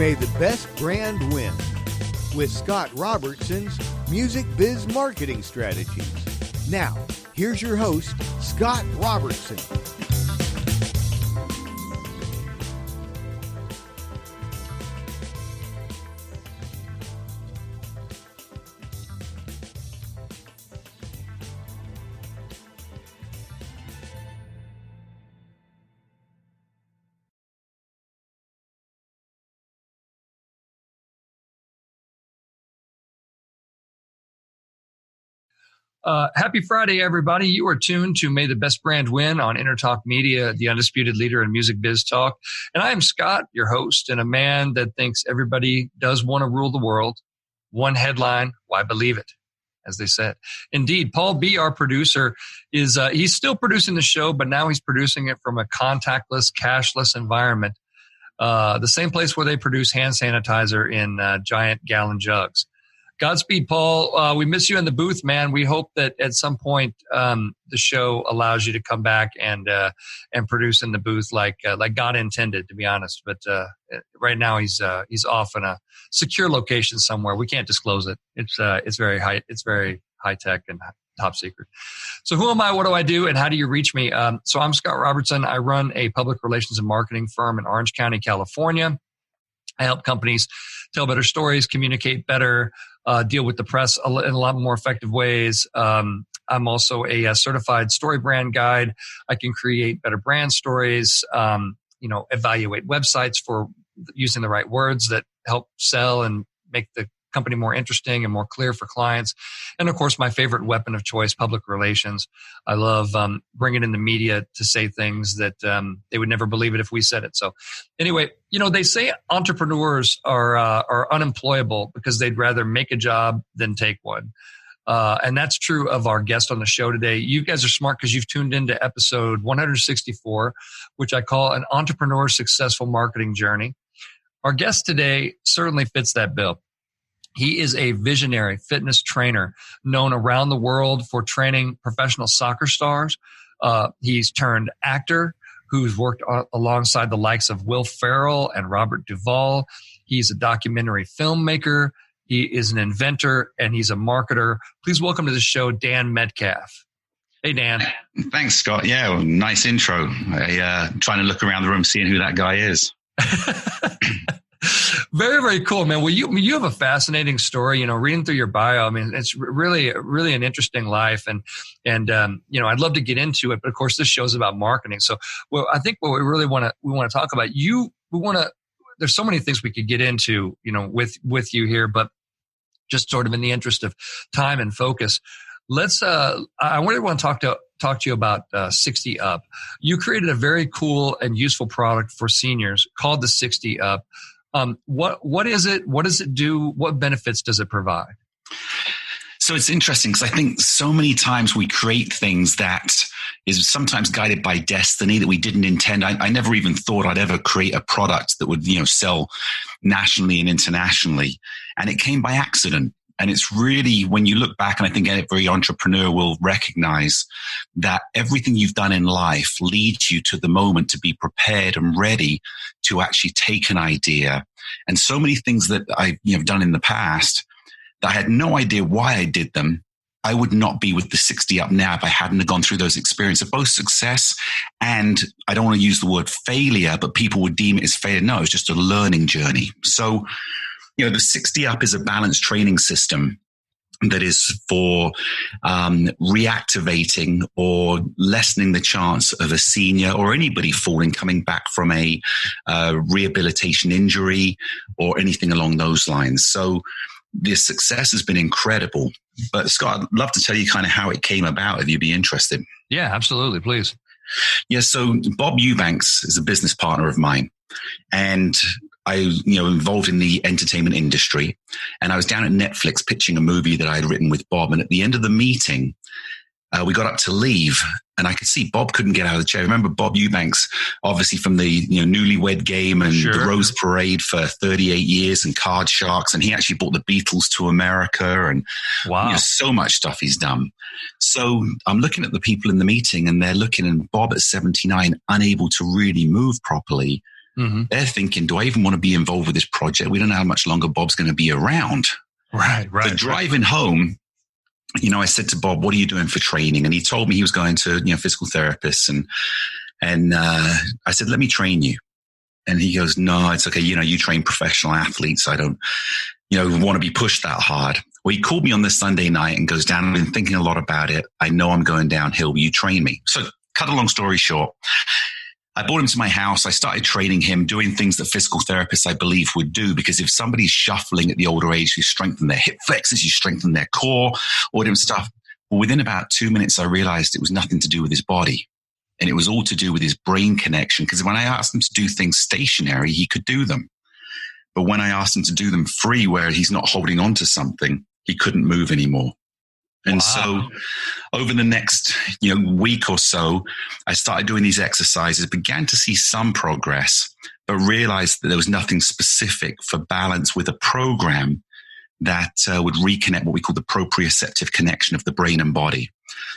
May the best brand win with Scott Robertson's Music Biz Marketing Strategies. Now, here's your host, Scott Robertson. Happy Friday, everybody. You are tuned to May the Best Brand Win on Entertalk Media, the undisputed leader in music biz talk. And I am Scott, your host, and a man that thinks everybody does want to rule the world. One headline, why believe it, as they said. Indeed, Paul B., our producer, is he's still producing the show, but now he's producing it from a contactless, cashless environment. The same place where they produce hand sanitizer in giant gallon jugs. Godspeed, Paul. We miss you in the booth, man. We hope that at some point the show allows you to come back and produce in the booth like God intended, to be honest. But right now he's off in a secure location somewhere. We can't disclose it. It's very high tech and top secret. So who am I? What do I do? And how do you reach me? So I'm Scott Robertson. I run a public relations and marketing firm in Orange County, California. I help companies tell better stories, communicate better, deal with the press in a lot more effective ways. I'm also a certified story brand guide. I can create better brand stories, evaluate websites for using the right words that help sell and make the company more interesting and more clear for clients. And of course, my favorite weapon of choice, public relations. I love bringing in the media to say things that they would never believe it if we said it. So anyway, they say entrepreneurs are unemployable because they'd rather make a job than take one. And that's true of our guest on the show today. You guys are smart because you've tuned into episode 164, which I call an entrepreneur successful marketing journey. Our guest today certainly fits that bill. He is a visionary fitness trainer known around the world for training professional soccer stars. He's turned actor who's worked alongside the likes of Will Ferrell and Robert Duvall. He's a documentary filmmaker. He is an inventor, and he's a marketer. Please welcome to the show, Dan Metcalf. Hey, Dan. Thanks, Scott. Yeah, well, nice intro. Trying to look around the room, seeing who that guy is. Very, very cool, man. Well, you have a fascinating story, reading through your bio. I mean, it's really an interesting life. And I'd love to get into it, but of course this show's about marketing. So, well, I think what we really want to talk about, there's so many things we could get into, with you here, but just sort of in the interest of time and focus, I really want to talk to you about 60 Up. You created a very cool and useful product for seniors called the 60 Up. What is it? What does it do? What benefits does it provide? So it's interesting because I think so many times we create things that is sometimes guided by destiny that we didn't intend. I never even thought I'd ever create a product that would, sell nationally and internationally. And it came by accident. And it's really, when you look back, and I think every entrepreneur will recognize that everything you've done in life leads you to the moment to be prepared and ready to actually take an idea. And so many things that I've done in the past that I had no idea why I did them, I would not be with the 60 Up now if I hadn't gone through those experiences of both success and, I don't want to use the word failure, but people would deem it as failure. No, it's just a learning journey. So, the 60 Up is a balanced training system that is for reactivating or lessening the chance of a senior or anybody coming back from a rehabilitation injury or anything along those lines. So the success has been incredible. But Scott, I'd love to tell you kind of how it came about if you'd be interested. Yeah, absolutely. Please. Yeah. So Bob Eubanks is a business partner of mine, and I, involved in the entertainment industry, and I was down at Netflix pitching a movie that I had written with Bob. And at the end of the meeting, we got up to leave, and I could see Bob couldn't get out of the chair. Remember Bob Eubanks, obviously from the Newlywed Game and Sure. the Rose Parade for 38 years and Card Sharks, and he actually brought the Beatles to America, and wow, so much stuff he's done. So I'm looking at the people in the meeting, and they're looking, and Bob at 79, unable to really move properly. Mm-hmm. They're thinking, do I even want to be involved with this project? We don't know how much longer Bob's going to be around. Right. So driving home, I said to Bob, what are you doing for training? And he told me he was going to, physical therapists. And I said, let me train you. And he goes, no, it's okay. You train professional athletes. I don't, want to be pushed that hard. Well, he called me on this Sunday night and goes down. I've been thinking a lot about it. I know I'm going downhill. Will you train me? So cut a long story short, I brought him to my house. I started training him, doing things that physical therapists, I believe, would do. Because if somebody's shuffling at the older age, you strengthen their hip flexors, you strengthen their core, all different stuff. Well, within about 2 minutes, I realized it was nothing to do with his body. And it was all to do with his brain connection. Because when I asked him to do things stationary, he could do them. But when I asked him to do them free, where he's not holding on to something, he couldn't move anymore. And so over the next week or so, I started doing these exercises, began to see some progress, but realized that there was nothing specific for balance with a program that would reconnect what we call the proprioceptive connection of the brain and body.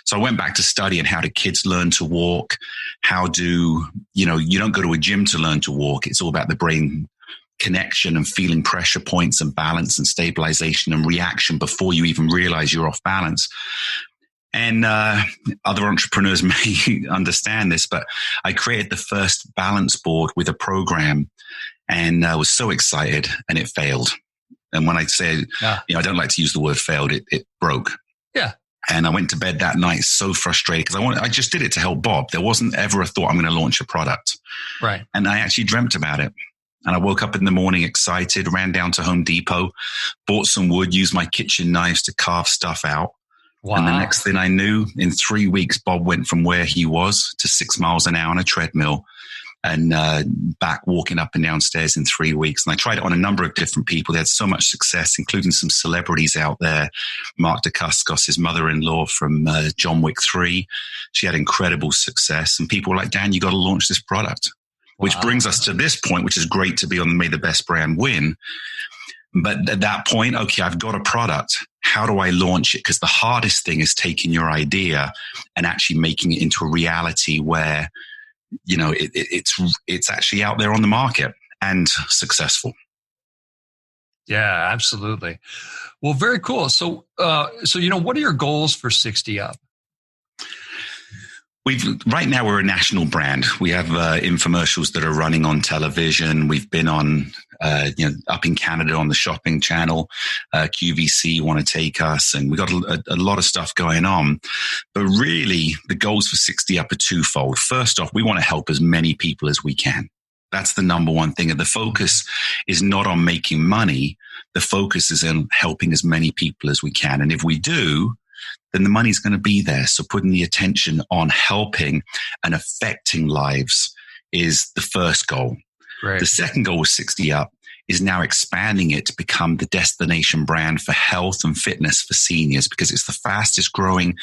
So I went back to studying how do kids learn to walk, how do, you don't go to a gym to learn to walk. It's all about the brain connection and feeling pressure points and balance and stabilization and reaction before you even realize you're off balance. And other entrepreneurs may understand this, but I created the first balance board with a program, and I was so excited, and it failed. And when I say, I don't like to use the word failed, it broke. Yeah. And I went to bed that night so frustrated because I just did it to help Bob. There wasn't ever a thought I'm going to launch a product. Right. And I actually dreamt about it. And I woke up in the morning excited, ran down to Home Depot, bought some wood, used my kitchen knives to carve stuff out. Wow. And the next thing I knew, in 3 weeks, Bob went from where he was to 6 miles an hour on a treadmill and back walking up and down stairs in 3 weeks. And I tried it on a number of different people. They had so much success, including some celebrities out there. Mark Dacascos, his mother-in-law from John Wick 3. She had incredible success. And people were like, Dan, you got to launch this product. Which brings us to this point, which is great to be on May the Best Brand Win. But at that point, okay, I've got a product. How do I launch it? Because the hardest thing is taking your idea and actually making it into a reality where, it's actually out there on the market and successful. Yeah, absolutely. Well, very cool. So, what are your goals for 60 Up? Right now we're a national brand. We have infomercials that are running on television. We've been on, up in Canada on the shopping channel. QVC want to take us, and we got a lot of stuff going on. But really, the goals for 60 Up are twofold. First off, we want to help as many people as we can. That's the number one thing. And the focus is not on making money. The focus is on helping as many people as we can. And if we do, then the money's going to be there. So putting the attention on helping and affecting lives is the first goal. Right. The second goal with 60 Up is now expanding it to become the destination brand for health and fitness for seniors, because it's the fastest growing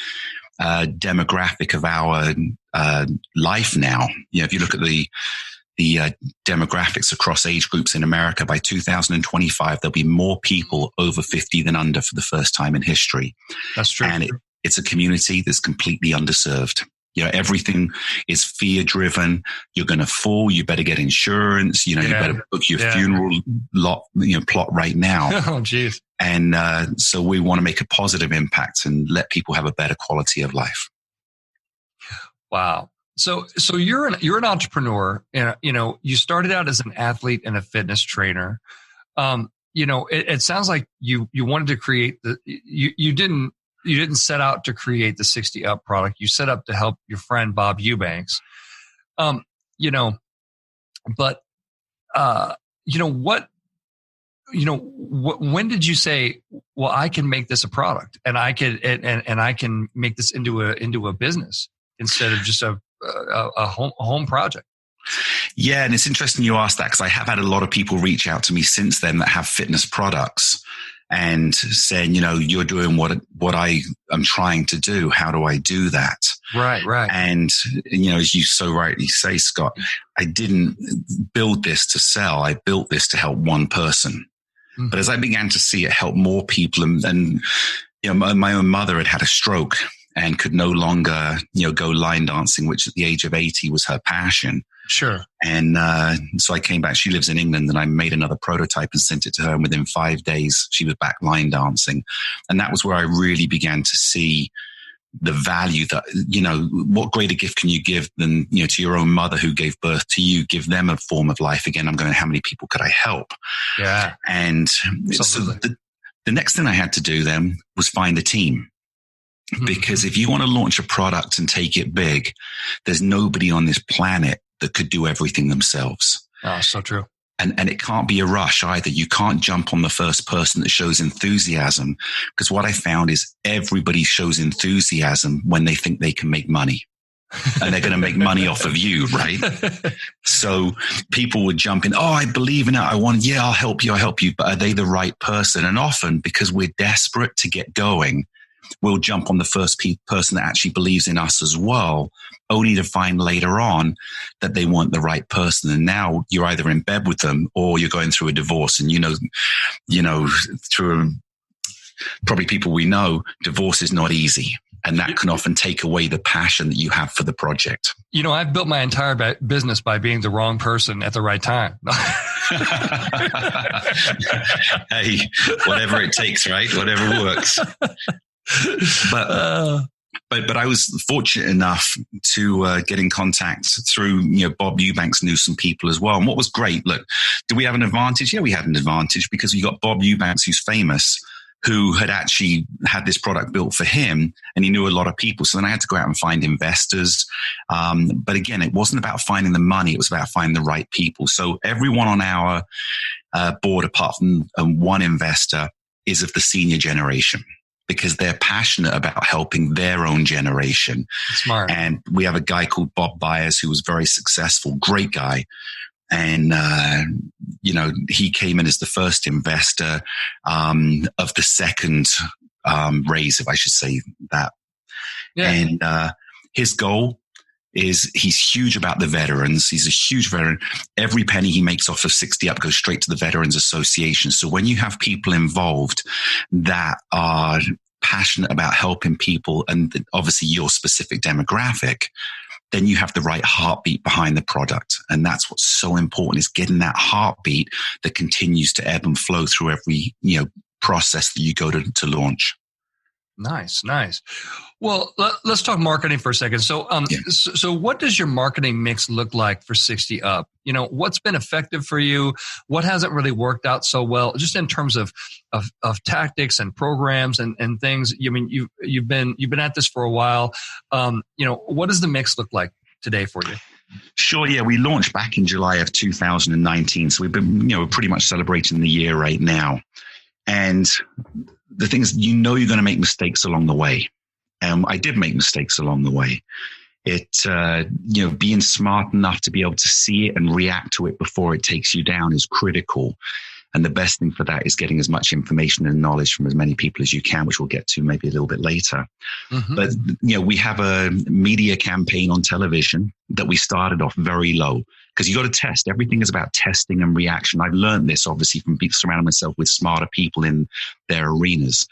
demographic of our life now. If you look at the demographics across age groups in America, by 2025, there'll be more people over 50 than under for the first time in history. That's true. And it's a community that's completely underserved. Everything is fear driven. You're going to fall. You better get insurance. You better book your funeral plot right now. Oh, geez. And so we want to make a positive impact and let people have a better quality of life. Wow. So you're an entrepreneur, and you started out as an athlete and a fitness trainer. It sounds like you wanted to create you didn't set out to create the 60 Up product. You set up to help your friend Bob Eubanks. When did you say, well, I can make this a product and I can make this into a business instead of just a home project? Yeah. And it's interesting you asked that, because I have had a lot of people reach out to me since then that have fitness products and saying, you're doing what I am trying to do. How do I do that? Right. And, as you so rightly say, Scott, I didn't build this to sell. I built this to help one person. Mm-hmm. But as I began to see it help more people, and my own mother had a stroke. and could no longer, go line dancing, which at the age of 80 was her passion. Sure. And so I came back. She lives in England, and I made another prototype and sent it to her. And within 5 days, she was back line dancing. And that was where I really began to see the value that, what greater gift can you give than, to your own mother who gave birth to you, give them a form of life. Again, I'm going, how many people could I help? Yeah. And absolutely. So the next thing I had to do then was find a team. Because if you want to launch a product and take it big, there's nobody on this planet that could do everything themselves. Oh, so true. And it can't be a rush either. You can't jump on the first person that shows enthusiasm, because what I found is everybody shows enthusiasm when they think they can make money. And they're going to make money off of you, right? So people would jump in. Oh, I believe in it. I'll help you. But are they the right person? And often, because we're desperate to get going, we'll jump on the first person that actually believes in us as well, only to find later on that they weren't the right person. And now you're either in bed with them or you're going through a divorce. And through probably people we know, divorce is not easy. And that can often take away the passion that you have for the project. I've built my entire business by being the wrong person at the right time. Hey, whatever it takes, right? Whatever works. But I was fortunate enough to get in contact through, Bob Eubanks knew some people as well. And what was great, look, do we have an advantage? Yeah, we had an advantage because we got Bob Eubanks, who's famous, who had actually had this product built for him, and he knew a lot of people. So then I had to go out and find investors. But again, it wasn't about finding the money. It was about finding the right people. So everyone on our board, apart from one investor, is of the senior generation, because they're passionate about helping their own generation. Smart. And we have a guy called Bob Byers who was very successful, great guy. And, he came in as the first investor of the second raise, if I should say that. Yeah. And his goal is he's huge about the veterans. He's a huge veteran. Every penny he makes off of 60 Up goes straight to the Veterans Association. So when you have people involved that are passionate about helping people, and obviously your specific demographic, then you have the right heartbeat behind the product. And that's what's so important, is getting that heartbeat that continues to ebb and flow through every, process that you go to launch. Nice. Well, let's talk marketing for a second. So, so what does your marketing mix look like for 60 Up? What's been effective for you? What hasn't really worked out so well, just in terms of tactics and programs and things? You've been at this for a while. What does the mix look like today for you? Sure. Yeah. We launched back in July of 2019. So we've been, we're pretty much celebrating the year right now. And the thing is, you're going to make mistakes along the way. I did make mistakes along the way. Being smart enough to be able to see it and react to it before it takes you down is critical. And the best thing for that is getting as much information and knowledge from as many people as you can, which we'll get to maybe a little bit later. Mm-hmm. But, we have a media campaign on television that we started off very low, because you got to test. Everything is about testing and reaction. I've learned this, obviously, from surrounding myself with smarter people in their arenas.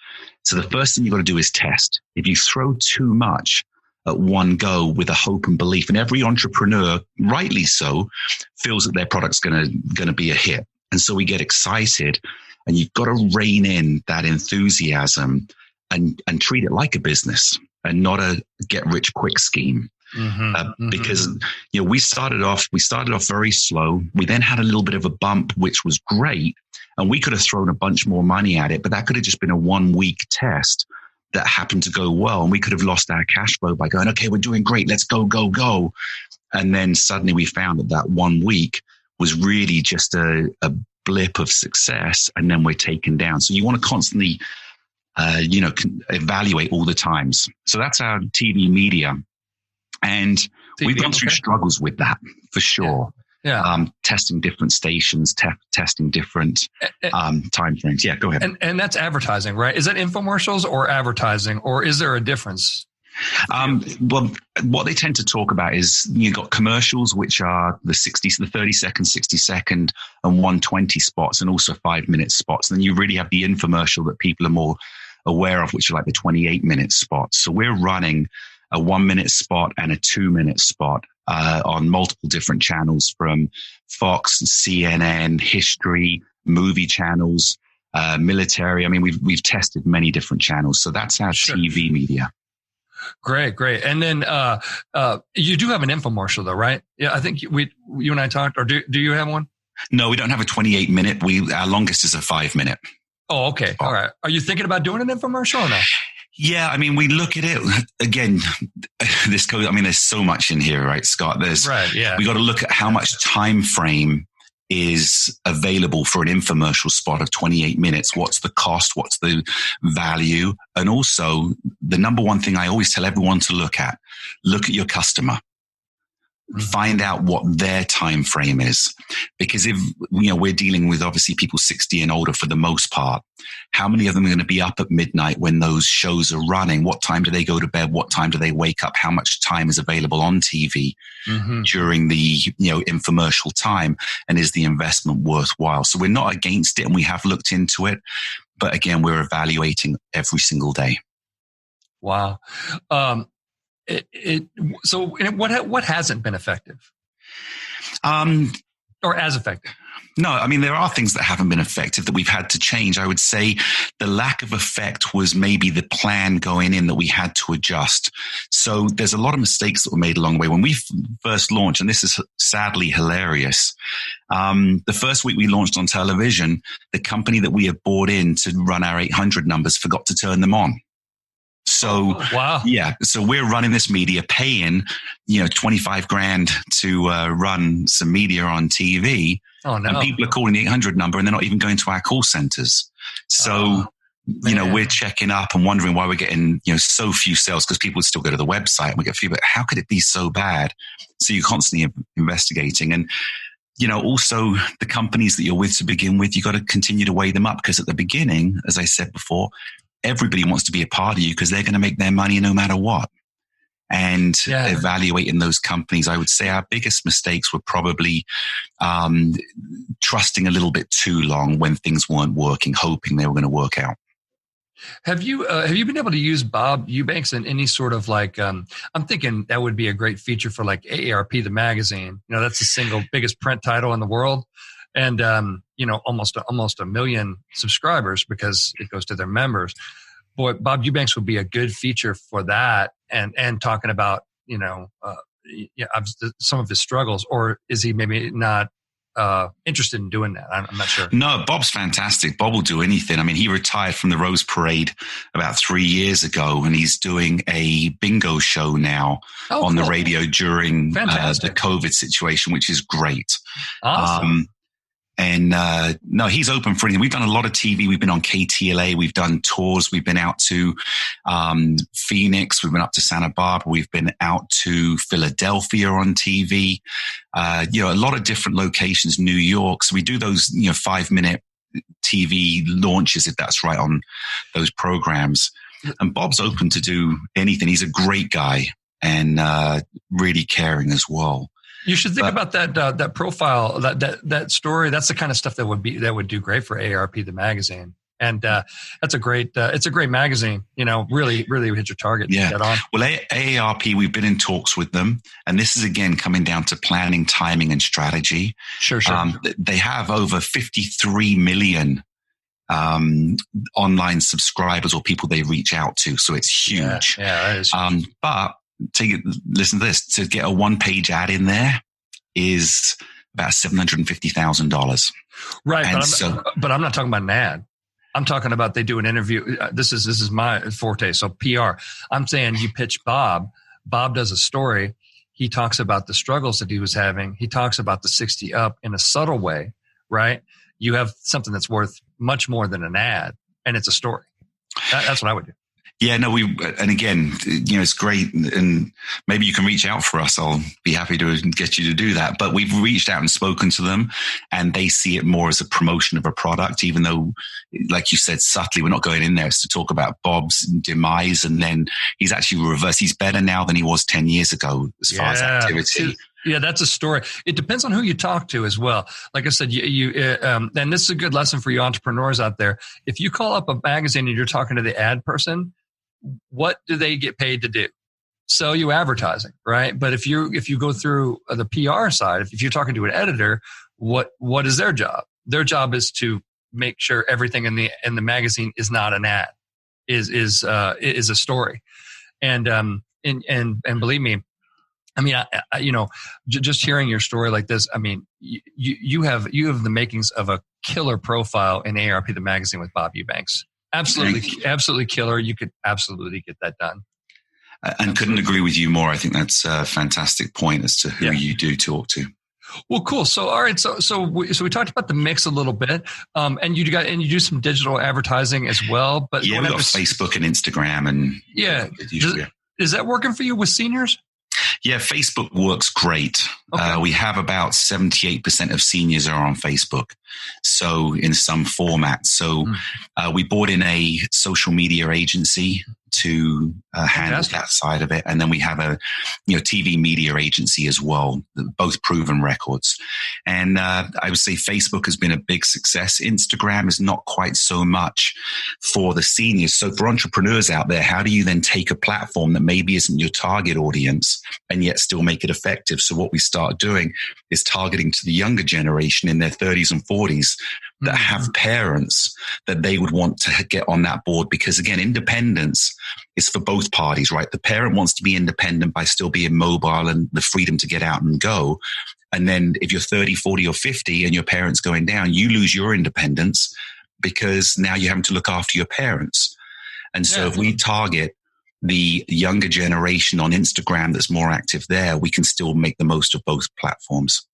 So the first thing you got to do is test. If you throw too much at one go with a hope and belief, and every entrepreneur, rightly so, feels that their product's going to be a hit. And so we get excited, and you've got to rein in that enthusiasm and treat it like a business and not a get rich quick scheme. Because, we started off very slow. We then had a little bit of a bump, which was great. And we could have thrown a bunch more money at it, but that could have just been a 1 week test that happened to go well. And we could have lost our cash flow by going, okay, we're doing great. Let's go. And then suddenly we found that 1 week was really just a blip of success, and then we're taken down. So you want to constantly, evaluate all the times. So that's our TV media. And we've gone through struggles with that for sure. Yeah. Testing different stations, testing different time frames. Yeah, go ahead. And that's advertising, right? Is that infomercials or advertising, or is there a difference? Well, what they tend to talk about is you've got commercials, which are the 30-second, 60-second, and 120 spots, and also 5-minute spots. And then you really have the infomercial that people are more aware of, which are like the 28-minute spots. So we're running a 1-minute spot and a 2-minute spot on multiple different channels, from Fox, CNN, History, movie channels, military. I mean, we've tested many different channels. So that's our TV media. Great. And then you do have an infomercial though, right? Yeah, I think you and I talked, or do you have one? No, we don't have a 28-minute. Our longest is a 5-minute. Oh, okay. All right. Are you thinking about doing an infomercial or no? Yeah, I mean, we look at it again. This code. I mean, there's so much in here, right, Scott? We got to look at how much time frame is available for an infomercial spot of 28 minutes. What's the cost? What's the value? And also, the number one thing I always tell everyone to look at your customer. Find out what their time frame is, because if we're dealing with obviously people 60 and older for the most part, how many of them are going to be up at midnight when those shows are running? What time do they go to bed? What time do they wake up? How much time is available on TV during the infomercial time? And is the investment worthwhile? So we're not against it, and we have looked into it, but again, we're evaluating every single day. Wow. So what hasn't been effective? Or as effective? No, I mean, there are things that haven't been effective that we've had to change. I would say the lack of effect was maybe the plan going in that we had to adjust. So there's a lot of mistakes that were made along the way. When we first launched, and this is sadly hilarious, the first week we launched on television, the company that we had bought in to run our 800 numbers forgot to turn them on. So, wow. Yeah. So we're running this media, paying, $25,000 to run some media on TV. Oh, no. And people are calling the 800 number and they're not even going to our call centers. So, we're checking up and wondering why we're getting, so few sales, because people still go to the website and we get feedback. How could it be so bad? So you're constantly investigating. And, also the companies that you're with to begin with, you got to continue to weigh them up, because at the beginning, as I said before, everybody wants to be a part of you because they're going to make their money no matter what. And evaluating those companies, I would say our biggest mistakes were probably trusting a little bit too long when things weren't working, hoping they were going to work out. Have you been able to use Bob Eubanks in any sort of I'm thinking that would be a great feature for like AARP, the magazine. That's the single biggest print title in the world. And, almost a million subscribers because it goes to their members. Boy, Bob Eubanks would be a good feature for that. And talking about, some of his struggles, or is he maybe not interested in doing that? I'm not sure. No, Bob's fantastic. Bob will do anything. I mean, he retired from the Rose Parade about 3 years ago, and he's doing a bingo show now on the radio during the COVID situation, which is great. Awesome. No, he's open for anything. We've done a lot of TV. We've been on KTLA. We've done tours. We've been out to Phoenix. We've been up to Santa Barbara. We've been out to Philadelphia on TV. A lot of different locations, New York. So we do those, 5-minute TV launches, if that's right, on those programs. And Bob's open to do anything. He's a great guy and really caring as well. You should think about that profile, that story. That's the kind of stuff that would do great for AARP, the magazine. And that's it's a great magazine. Really, really hit your target. Yeah. Get on. Well, AARP, we've been in talks with them, and this is again coming down to planning, timing, and strategy. Sure. They have over 53 million online subscribers or people they reach out to, so it's huge. Yeah, that is huge. But listen to this: to get a one-page ad in there is about $750,000. Right, but I'm not talking about an ad. I'm talking about they do an interview. This is my forte. So PR. I'm saying you pitch Bob. Bob does a story. He talks about the struggles that he was having. He talks about the 60 up in a subtle way, right? You have something that's worth much more than an ad, and it's a story. That's what I would do. Yeah, no, and again, it's great, and maybe you can reach out for us. I'll be happy to get you to do that. But we've reached out and spoken to them, and they see it more as a promotion of a product, even though, like you said, subtly, we're not going in there. It's to talk about Bob's demise, and then he's actually reversed. He's better now than he was 10 years ago as far as activity. Yeah, that's a story. It depends on who you talk to as well. Like I said, and this is a good lesson for you entrepreneurs out there. If you call up a magazine and you're talking to the ad person, what do they get paid to do? Sell you advertising, right? But if you go through the PR side, if you're talking to an editor, what is their job? Their job is to make sure everything in the magazine is not an ad, is a story, and believe me, I mean, just hearing your story like this, I mean, you have the makings of a killer profile in AARP the magazine with Bob Eubanks. Absolutely killer. You could absolutely get that done. And couldn't agree with you more. I think that's a fantastic point as to who you do talk to. Well, cool. So, all right. So we talked about the mix a little bit, and you do some digital advertising as well. But yeah, we got Facebook and Instagram, and is that working for you with seniors? Yeah, Facebook works great. Okay. We have about 78% of seniors are on Facebook, so in some format. So we brought in a social media agency to handle that side of it, and then we have a TV media agency as well, both proven records. And I would say Facebook has been a big success. Instagram is not quite so much for the seniors. So for entrepreneurs out there, how do you then take a platform that maybe isn't your target audience and yet still make it effective? So what we start doing is targeting to the younger generation in their 30s and 40s that have parents that they would want to get on that board, because again, independence is for both parties, right? The parent wants to be independent by still being mobile and the freedom to get out and go. And then if you're 30, 40 or 50 and your parents going down, you lose your independence because now you're having to look after your parents. And so if we target the younger generation on Instagram that's more active there, we can still make the most of both platforms.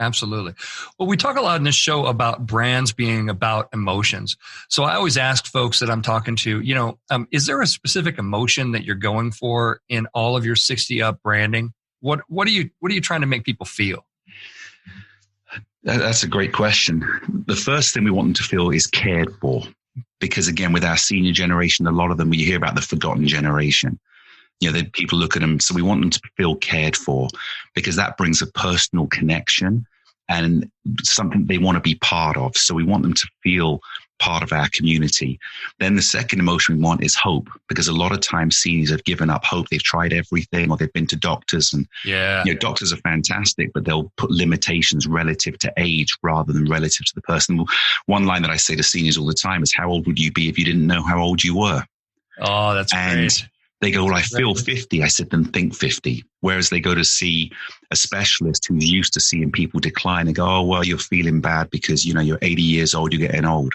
Absolutely. Well, we talk a lot in this show about brands being about emotions. So I always ask folks that I'm talking to, is there a specific emotion that you're going for in all of your 60 Up branding? What are you trying to make people feel? That's a great question. The first thing we want them to feel is cared for, because again, with our senior generation, a lot of them, you hear about the forgotten generation. That people look at them. So we want them to feel cared for, because that brings a personal connection and something they want to be part of. So we want them to feel part of our community. Then the second emotion we want is hope, because a lot of times seniors have given up hope. They've tried everything, or they've been to doctors, and doctors are fantastic, but they'll put limitations relative to age rather than relative to the person. One line that I say to seniors all the time is, how old would you be if you didn't know how old you were? Oh, that's great. They go, well, I feel 50. I said, then think 50. Whereas they go to see a specialist who's used to seeing people decline and go, oh, well, you're feeling bad because, you're 80 years old, you're getting old.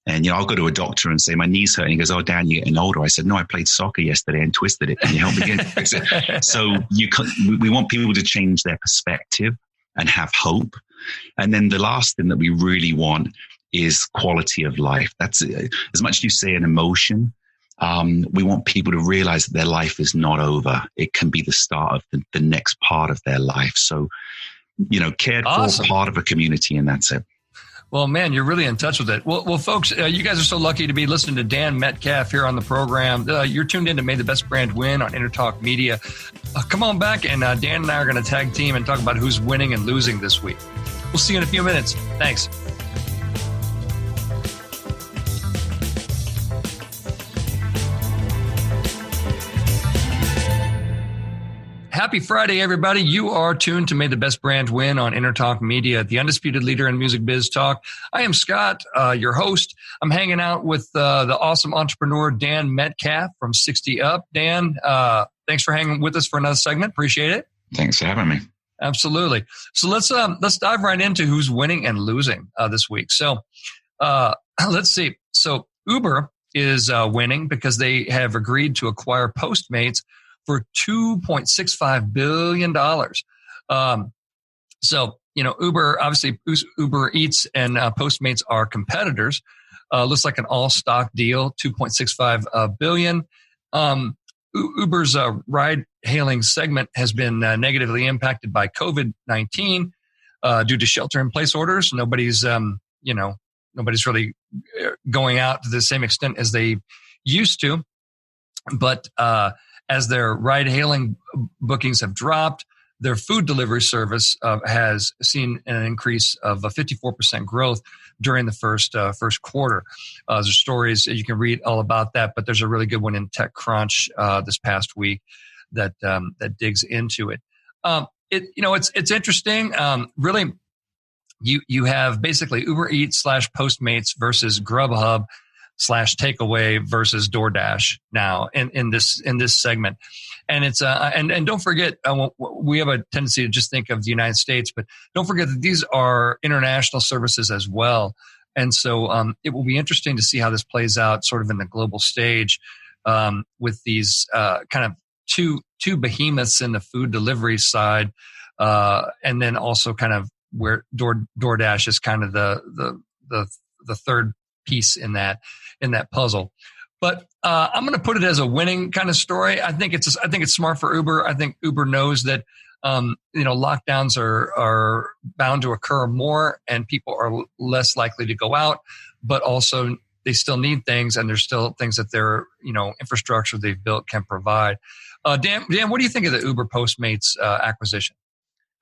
And, I'll go to a doctor and say, my knee's hurting. He goes, oh, Dan, you're getting older. I said, no, I played soccer yesterday and twisted it. Can you help me again? So we want people to change their perspective and have hope. And then the last thing that we really want is quality of life. That's as much as you say an emotion. We want people to realize that their life is not over. It can be the start of the next part of their life. So, cared for, part of a community, and that's it. Well, man, you're really in touch with it. Well, folks, you guys are so lucky to be listening to Dan Metcalf here on the program. You're tuned in to May the Best Brand Win on Entertalk Media. Come on back, and Dan and I are going to tag team and talk about who's winning and losing this week. We'll see you in a few minutes. Thanks. Happy Friday, everybody. You are tuned to May the Best Brand Win on Entertalk Media, the undisputed leader in music biz talk. I am Scott, your host. I'm hanging out with the awesome entrepreneur, Dan Metcalf from 60 Up. Dan, thanks for hanging with us for another segment. Appreciate it. Thanks for having me. Absolutely. So let's dive right into who's winning and losing this week. So let's see. So Uber is winning because they have agreed to acquire Postmates for $2.65 billion. So, Uber, obviously Uber Eats and Postmates are competitors. Looks like an all stock deal, $2.65 billion. Uber's ride hailing segment has been negatively impacted by COVID-19 due to shelter in place orders. Nobody's really going out to the same extent as they used to. But as their ride-hailing bookings have dropped, their food delivery service has seen an increase of 54% growth during the first quarter. There's stories you can read all about that, but there's a really good one in TechCrunch this past week that digs into it. It's interesting. Really, you have basically Uber Eats / Postmates versus Grubhub / Takeaway versus DoorDash now in this segment. And it's and don't forget, we have a tendency to just think of the United States, but don't forget that these are international services as well. And so it will be interesting to see how this plays out sort of in the global stage with these kind of two behemoths in the food delivery side, and then also kind of where DoorDash is kind of the third piece in that puzzle. But I'm going to put it as a winning kind of story. I think it's smart for Uber. I think Uber knows that lockdowns are bound to occur more, and people are less likely to go out. But also, they still need things, and there's still things that their infrastructure they've built can provide. Dan, what do you think of the Uber Postmates acquisition?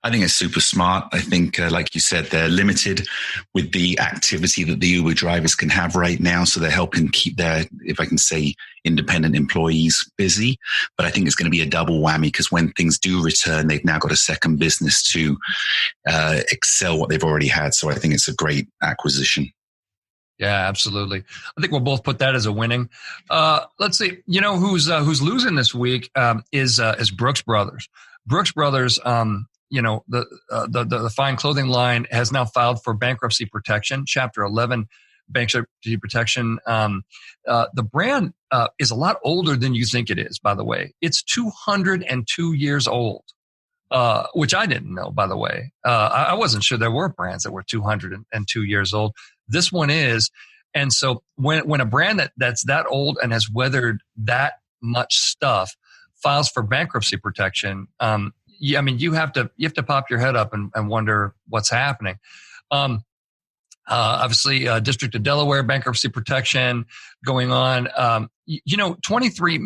I think it's super smart. I think, like you said, they're limited with the activity that the Uber drivers can have right now. So they're helping keep their, if I can say, independent employees busy. But I think it's going to be a double whammy because when things do return, they've now got a second business to excel what they've already had. So I think it's a great acquisition. Yeah, absolutely. I think we'll both put that as a winning. Let's see. Who's losing this week is Brooks Brothers. Brooks Brothers. The fine clothing line has now filed for bankruptcy protection, Chapter 11 bankruptcy protection. The brand is a lot older than you think it is, by the way. It's 202 years old, which I didn't know, by the way. I wasn't sure there were brands that were 202 years old. This one is. And so when a brand that's that old and has weathered that much stuff files for bankruptcy protection, you have to pop your head up and wonder what's happening. Obviously, District of Delaware bankruptcy protection going on. 23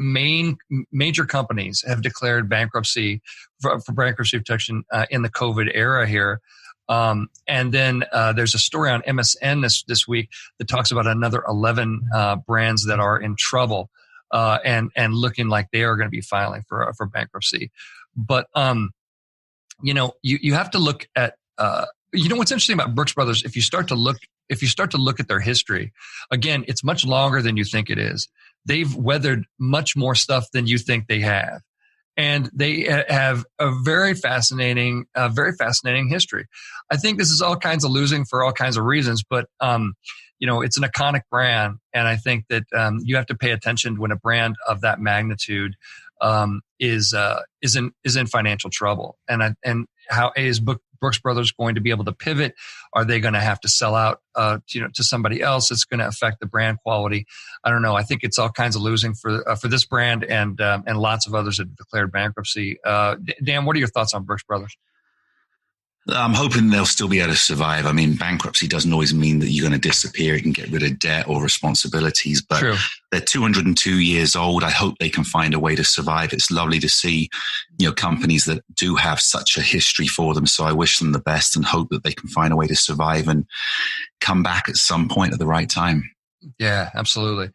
major companies have declared bankruptcy for bankruptcy protection in the COVID era here. And then there's a story on MSN this week that talks about another 11 brands that are in trouble and looking like they are going to be filing for bankruptcy. But you have to look at what's interesting about Brooks Brothers. If you start to look at their history, again, it's much longer than you think it is. They've weathered much more stuff than you think they have, and they have a very fascinating history. I think this is all kinds of losing for all kinds of reasons, but it's an iconic brand, and I think that you have to pay attention when a brand of that magnitude is in financial trouble, and how is Brooks Brothers going to be able to pivot? Are they going to have to sell out to somebody else? It's going to affect the brand quality. I don't know. I think it's all kinds of losing for this brand and lots of others that have declared bankruptcy. Dan, what are your thoughts on Brooks Brothers? I'm hoping they'll still be able to survive. I mean, bankruptcy doesn't always mean that you're going to disappear. You can get rid of debt or responsibilities, but True. They're 202 years old. I hope they can find a way to survive. It's lovely to see, companies that do have such a history for them. So I wish them the best and hope that they can find a way to survive and come back at some point at the right time. Yeah, absolutely.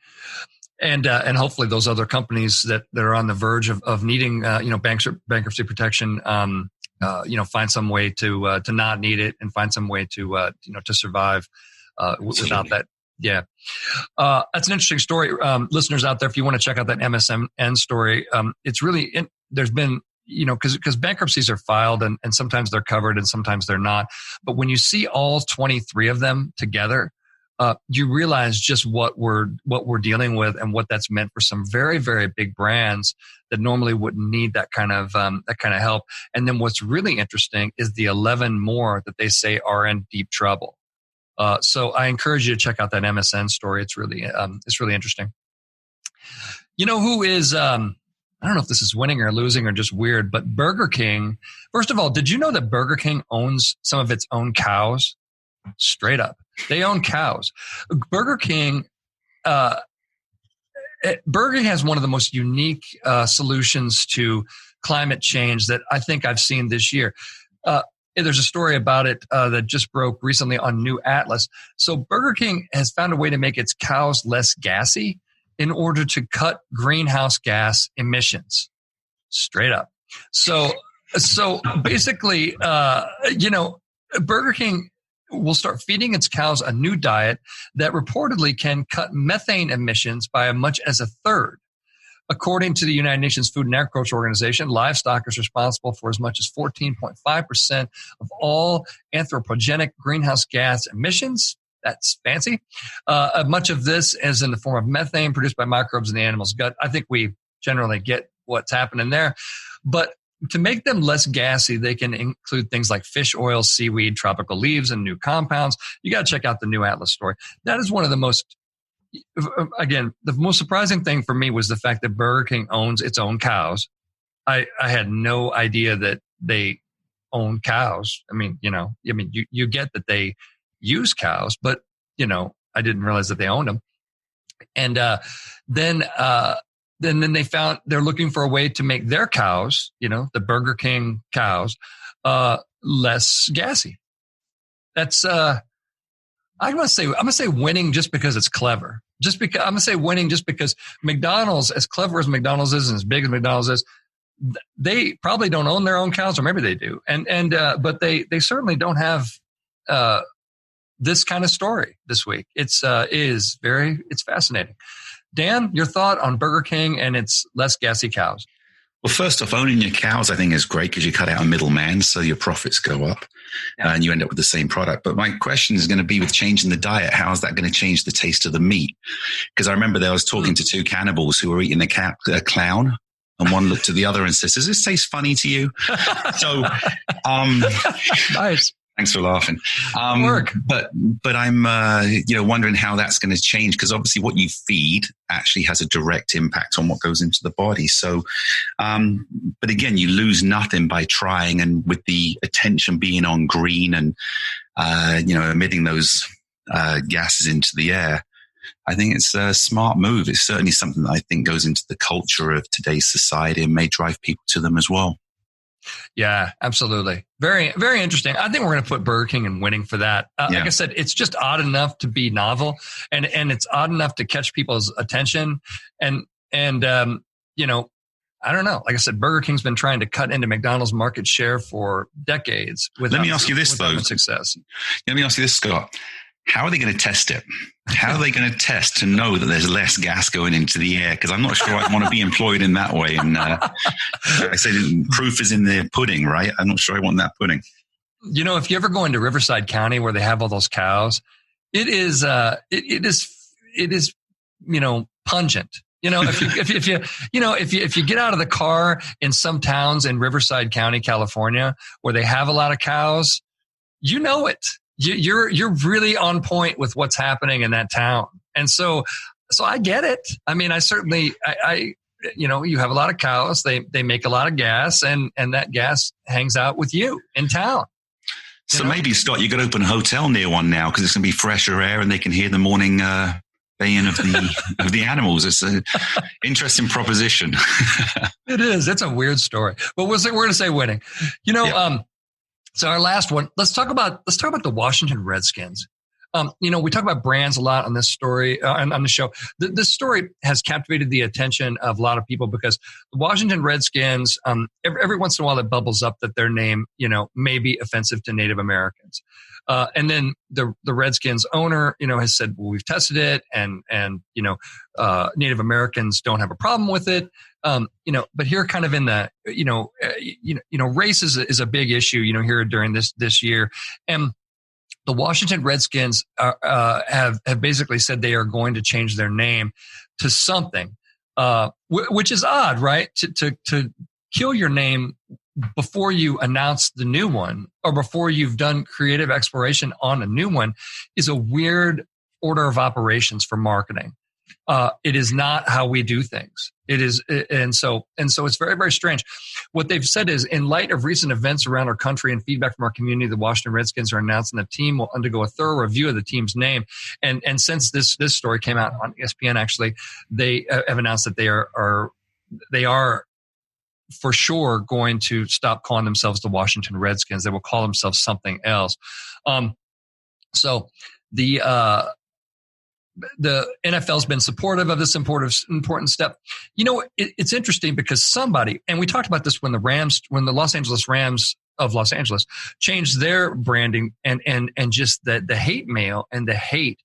And hopefully those other companies that are on the verge of needing, bankruptcy protection, find some way to not need it and find some way to survive without that. Yeah. That's an interesting story. Listeners out there, if you want to check out that MSN story, it's really, there's been, because bankruptcies are filed and sometimes they're covered and sometimes they're not. But when you see all 23 of them together, you realize just what we're dealing with and what that's meant for some very, very big brands that normally wouldn't need that kind of help. And then what's really interesting is the 11 more that they say are in deep trouble. So I encourage you to check out that MSN story. It's really interesting. Who is I don't know if this is winning or losing or just weird, but Burger King. First of all, did you know that Burger King owns some of its own cows? Straight up. They own cows. Burger King has one of the most unique solutions to climate change that I think I've seen this year. There's a story about it that just broke recently on New Atlas. So Burger King has found a way to make its cows less gassy in order to cut greenhouse gas emissions. Straight up. So basically, Burger King will start feeding its cows a new diet that reportedly can cut methane emissions by as much as a third. According to the United Nations Food and Agriculture Organization, livestock is responsible for as much as 14.5% of all anthropogenic greenhouse gas emissions. That's fancy. Much of this is in the form of methane produced by microbes in the animal's gut. I think we generally get what's happening there. But to make them less gassy, they can include things like fish oil, seaweed, tropical leaves, and new compounds. You got to check out the New Atlas story. That is one of the most, again, the most surprising thing for me was the fact that Burger King owns its own cows. I had no idea that they own cows. I mean, you get that they use cows, but, I didn't realize that they owned them. And then they found they're looking for a way to make their cows, the Burger King cows, less gassy. That's I'm gonna say winning just because it's clever. I'm gonna say winning just because McDonald's, as clever as McDonald's is and as big as McDonald's is, they probably don't own their own cows, or maybe they do. But they certainly don't have this kind of story this week. It's fascinating. Dan, your thought on Burger King and its less gassy cows? Well, first off, owning your cows, I think, is great because you cut out a middleman, so your profits go up and you end up with the same product. But my question is going to be with changing the diet, how is that going to change the taste of the meat? Because I remember I was talking to two cannibals who were eating a clown, and one looked at the other and says, "Does this taste funny to you?" So, nice. Thanks for laughing. Work. But I'm, wondering how that's going to change, because obviously what you feed actually has a direct impact on what goes into the body. So, but again, you lose nothing by trying, and with the attention being on green and, emitting those gases into the air, I think it's a smart move. It's certainly something that I think goes into the culture of today's society and may drive people to them as well. Yeah, absolutely. Very, very interesting. I think we're going to put Burger King in winning for that. Like I said, it's just odd enough to be novel, and it's odd enough to catch people's attention. And I don't know. Like I said, Burger King's been trying to cut into McDonald's market share for decades. Let me ask you this, though. Success. Let me ask you this, Scott. How are they going to test it? How are they going to test to know that there's less gas going into the air? Because I'm not sure I'd want to be employed in that way. And I say proof is in the pudding, right? I'm not sure I want that pudding. If you ever go into Riverside County where they have all those cows, it is pungent. If you get out of the car in some towns in Riverside County, California, where they have a lot of cows, it. You're really on point with what's happening in that town. And so I get it. I mean, I certainly, you have a lot of cows, they make a lot of gas, and that gas hangs out with you in town. So maybe, Scott, you could open a hotel near one now, because it's going to be fresher air and they can hear the morning baying of the animals. It's an interesting proposition. It is. It's a weird story, but we're going to say winning. So our last one, let's talk about the Washington Redskins. We talk about brands a lot on this story, on the show. This story has captivated the attention of a lot of people because the Washington Redskins, every once in a while it bubbles up that their name, may be offensive to Native Americans. And then the Redskins owner, has said, well, we've tested it and Native Americans don't have a problem with it. But here kind of in the, race is a big issue, here during this year. And the Washington Redskins have basically said they are going to change their name to something, which is odd, right? To kill your name before you announce the new one or before you've done creative exploration on a new one is a weird order of operations for marketing. It is not how we do things. It is, and so it's very, very strange. What they've said is, in light of recent events around our country and feedback from our community, the Washington Redskins are announcing the team will undergo a thorough review of the team's name. And since this story came out on ESPN, actually, they have announced that they are for sure going to stop calling themselves the Washington Redskins. They will call themselves something else. So the NFL's been supportive of this important step. It's interesting because somebody, and we talked about this when the Los Angeles Rams of Los Angeles changed their branding and just the hate mail and the hate,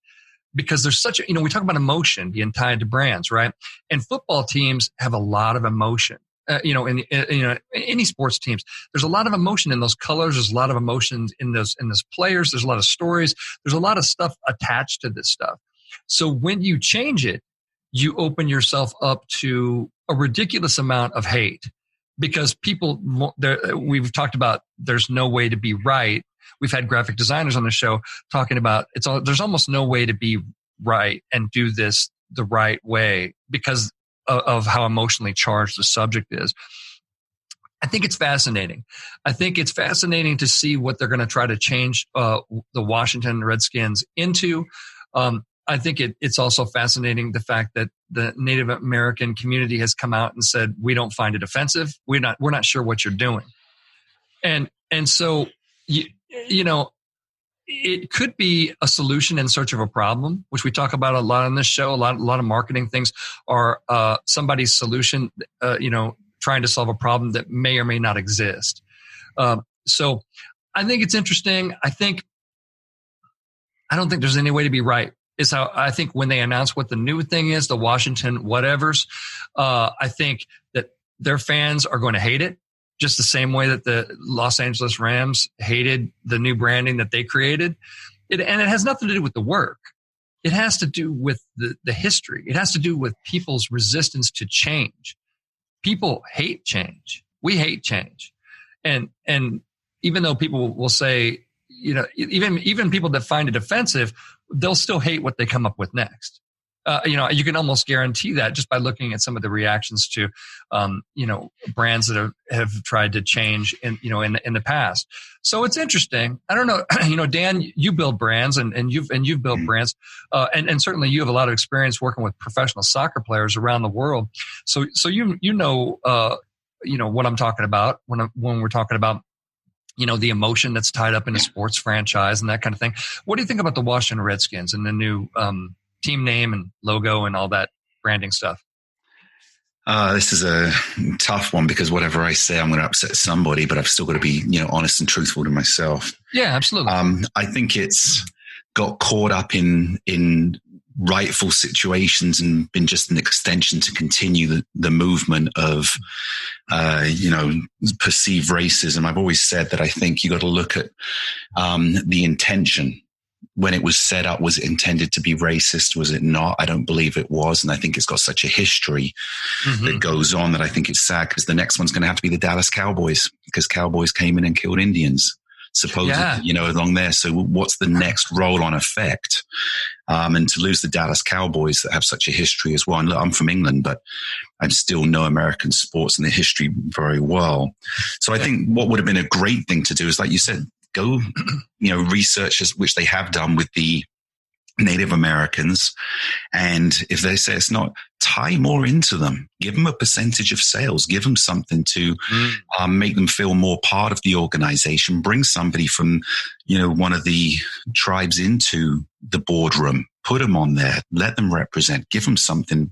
because there's such a, we talk about emotion being tied to brands, right? And football teams have a lot of emotion. In any sports teams, there's a lot of emotion in those colors. There's a lot of emotions in those players. There's a lot of stories. There's a lot of stuff attached to this stuff. So when you change it, you open yourself up to a ridiculous amount of hate, because people, we've talked about there's no way to be right. We've had graphic designers on the show talking about there's almost no way to be right and do this the right way because of how emotionally charged the subject is. I think it's fascinating. I think it's fascinating to see what they're going to try to change the Washington Redskins into. I think it's also fascinating the fact that the Native American community has come out and said, we don't find it offensive. We're not sure what you're doing. And so, it could be a solution in search of a problem, which we talk about a lot on this show. A lot of marketing things are somebody's solution, trying to solve a problem that may or may not exist. So I think it's interesting. I don't think there's any way to be right. Is how I think when they announce what the new thing is, the Washington whatevers, I think that their fans are going to hate it, just the same way that the Los Angeles Rams hated the new branding that they created. And it has nothing to do with the work. It has to do with the history. It has to do with people's resistance to change. People hate change. We hate change. And even though people will say, even people that find it offensive, they'll still hate what they come up with next. You can almost guarantee that just by looking at some of the reactions to, brands that have tried to change in the past. So it's interesting. I don't know, Dan, you build brands and you've built brands, and certainly you have a lot of experience working with professional soccer players around the world. So what I'm talking about when we're talking about, the emotion that's tied up in a sports franchise and that kind of thing. What do you think about the Washington Redskins and the new team name and logo and all that branding stuff? This is a tough one because whatever I say, I'm going to upset somebody, but I've still got to be, honest and truthful to myself. Yeah, absolutely. I think it's got caught up in rightful situations and been just an extension to continue the movement of, perceived racism. I've always said that I think you got to look at the intention. When it was set up, was it intended to be racist? Was it not? I don't believe it was. And I think it's got such a history that goes on that I think it's sad, because the next one's going to have to be the Dallas Cowboys, because Cowboys came in and killed Indians, supposedly, along there. So what's the next roll-on effect? And to lose the Dallas Cowboys that have such a history as well. And look, I'm from England, but I still know American sports and the history very well. So I think what would have been a great thing to do is, like you said, go, research, which they have done with the Native Americans. And if they say it's not, tie more into them, give them a percentage of sales, give them something to make them feel more part of the organization, bring somebody from, one of the tribes into the boardroom, put them on there, let them represent, give them something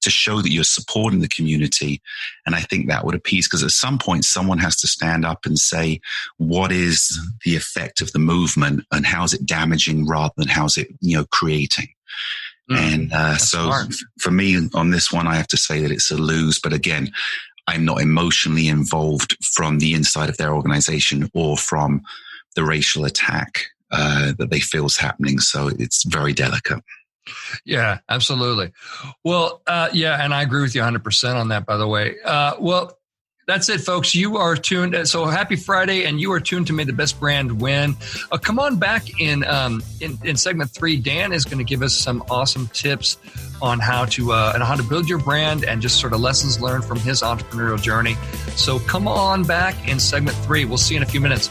to show that you're supporting the community. And I think that would appease, because at some point someone has to stand up and say, what is the effect of the movement and how's it damaging rather than how's it, creating? And so for me on this one, I have to say that it's a lose. But again, I'm not emotionally involved from the inside of their organization or from the racial attack that they feel is happening. So it's very delicate. Yeah, absolutely. Well, and I agree with you 100% on that, by the way. That's it, folks. You are tuned. So happy Friday, and you are tuned to May the Best Brand Win. Come on back in segment 3. Dan is going to give us some awesome tips on how to build your brand and just sort of lessons learned from his entrepreneurial journey. So come on back in segment 3. We'll see you in a few minutes.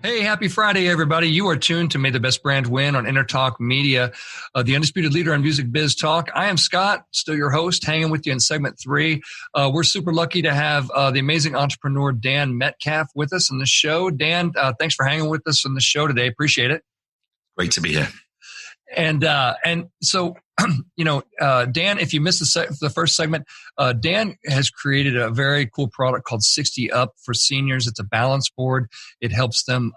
Hey, happy Friday, everybody. You are tuned to May the Best Brand Win on Entertalk Media. the undisputed leader on Music Biz Talk. I am Scott, still your host, hanging with you in segment 3. We're super lucky to have the amazing entrepreneur Dan Metcalf with us on the show. Dan, thanks for hanging with us on the show today. Appreciate it. Great to be here. And so, Dan, if you missed the first segment, Dan has created a very cool product called 60 Up for seniors. It's a balance board. It helps them,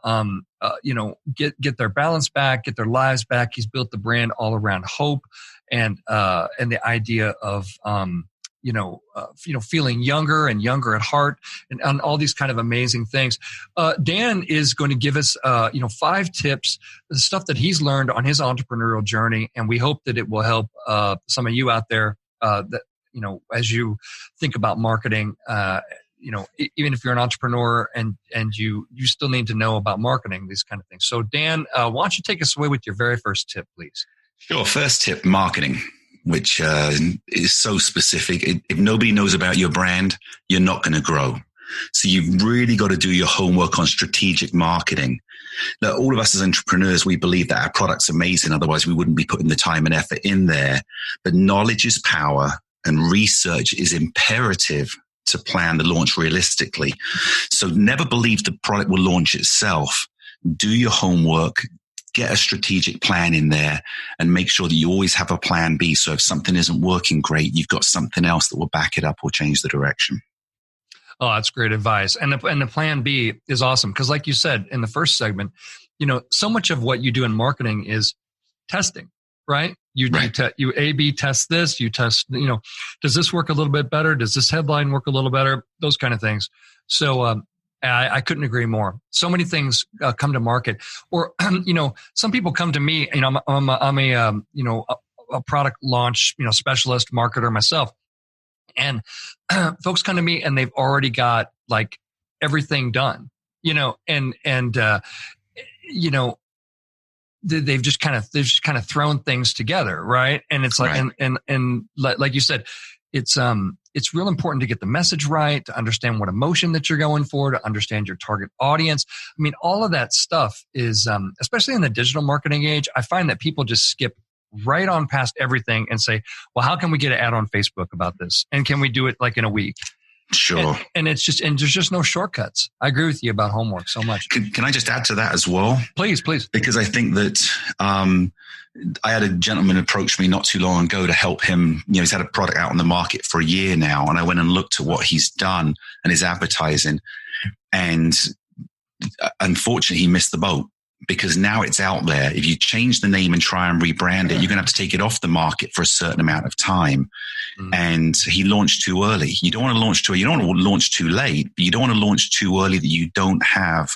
get their balance back, get their lives back. He's built the brand all around hope and the idea of, feeling younger and younger at heart and all these kind of amazing things. Dan is going to give us, 5 tips, the stuff that he's learned on his entrepreneurial journey. And we hope that it will help some of you out there that, as you think about marketing, even if you're an entrepreneur and you still need to know about marketing, these kind of things. So Dan, why don't you take us away with your very first tip, please? Sure. First tip, marketing, which is so specific. If nobody knows about your brand, you're not going to grow. So you've really got to do your homework on strategic marketing. Now, all of us as entrepreneurs, we believe that our product's amazing. Otherwise, we wouldn't be putting the time and effort in there. But knowledge is power and research is imperative to plan the launch realistically. So never believe the product will launch itself. Do your homework. Get a strategic plan in there and make sure that you always have a plan B. So if something isn't working great, you've got something else that will back it up or change the direction. Oh, that's great advice. And the plan B is awesome. Because like you said in the first segment, so much of what you do in marketing is testing, right? You A/B test this, you test, does this work a little bit better? Does this headline work a little better? Those kind of things. So, I couldn't agree more. So many things come to market, or some people come to me. I'm a product launch specialist marketer myself, and folks come to me and they've already got like everything done. They've just kind of thrown things together, right? And it's like, right. and like you said, it's real important to get the message right, to understand what emotion that you're going for, to understand your target audience. I mean, all of that stuff is, especially in the digital marketing age, I find that people just skip right on past everything and say, well, how can we get an ad on Facebook about this? And can we do it like in a week? Sure. And there's just no shortcuts. I agree with you about homework so much. Can I just add to that as well? Please. Because I think that I had a gentleman approach me not too long ago to help him. He's had a product out on the market for a year now. And I went and looked at what he's done and his advertising. And unfortunately, he missed the boat. Because now it's out there. If you change the name and try and rebrand it, you're going to have to take it off the market for a certain amount of time. Mm. And he launched too early. You don't want to launch you don't want to launch too late, but you don't want to launch too early that you don't have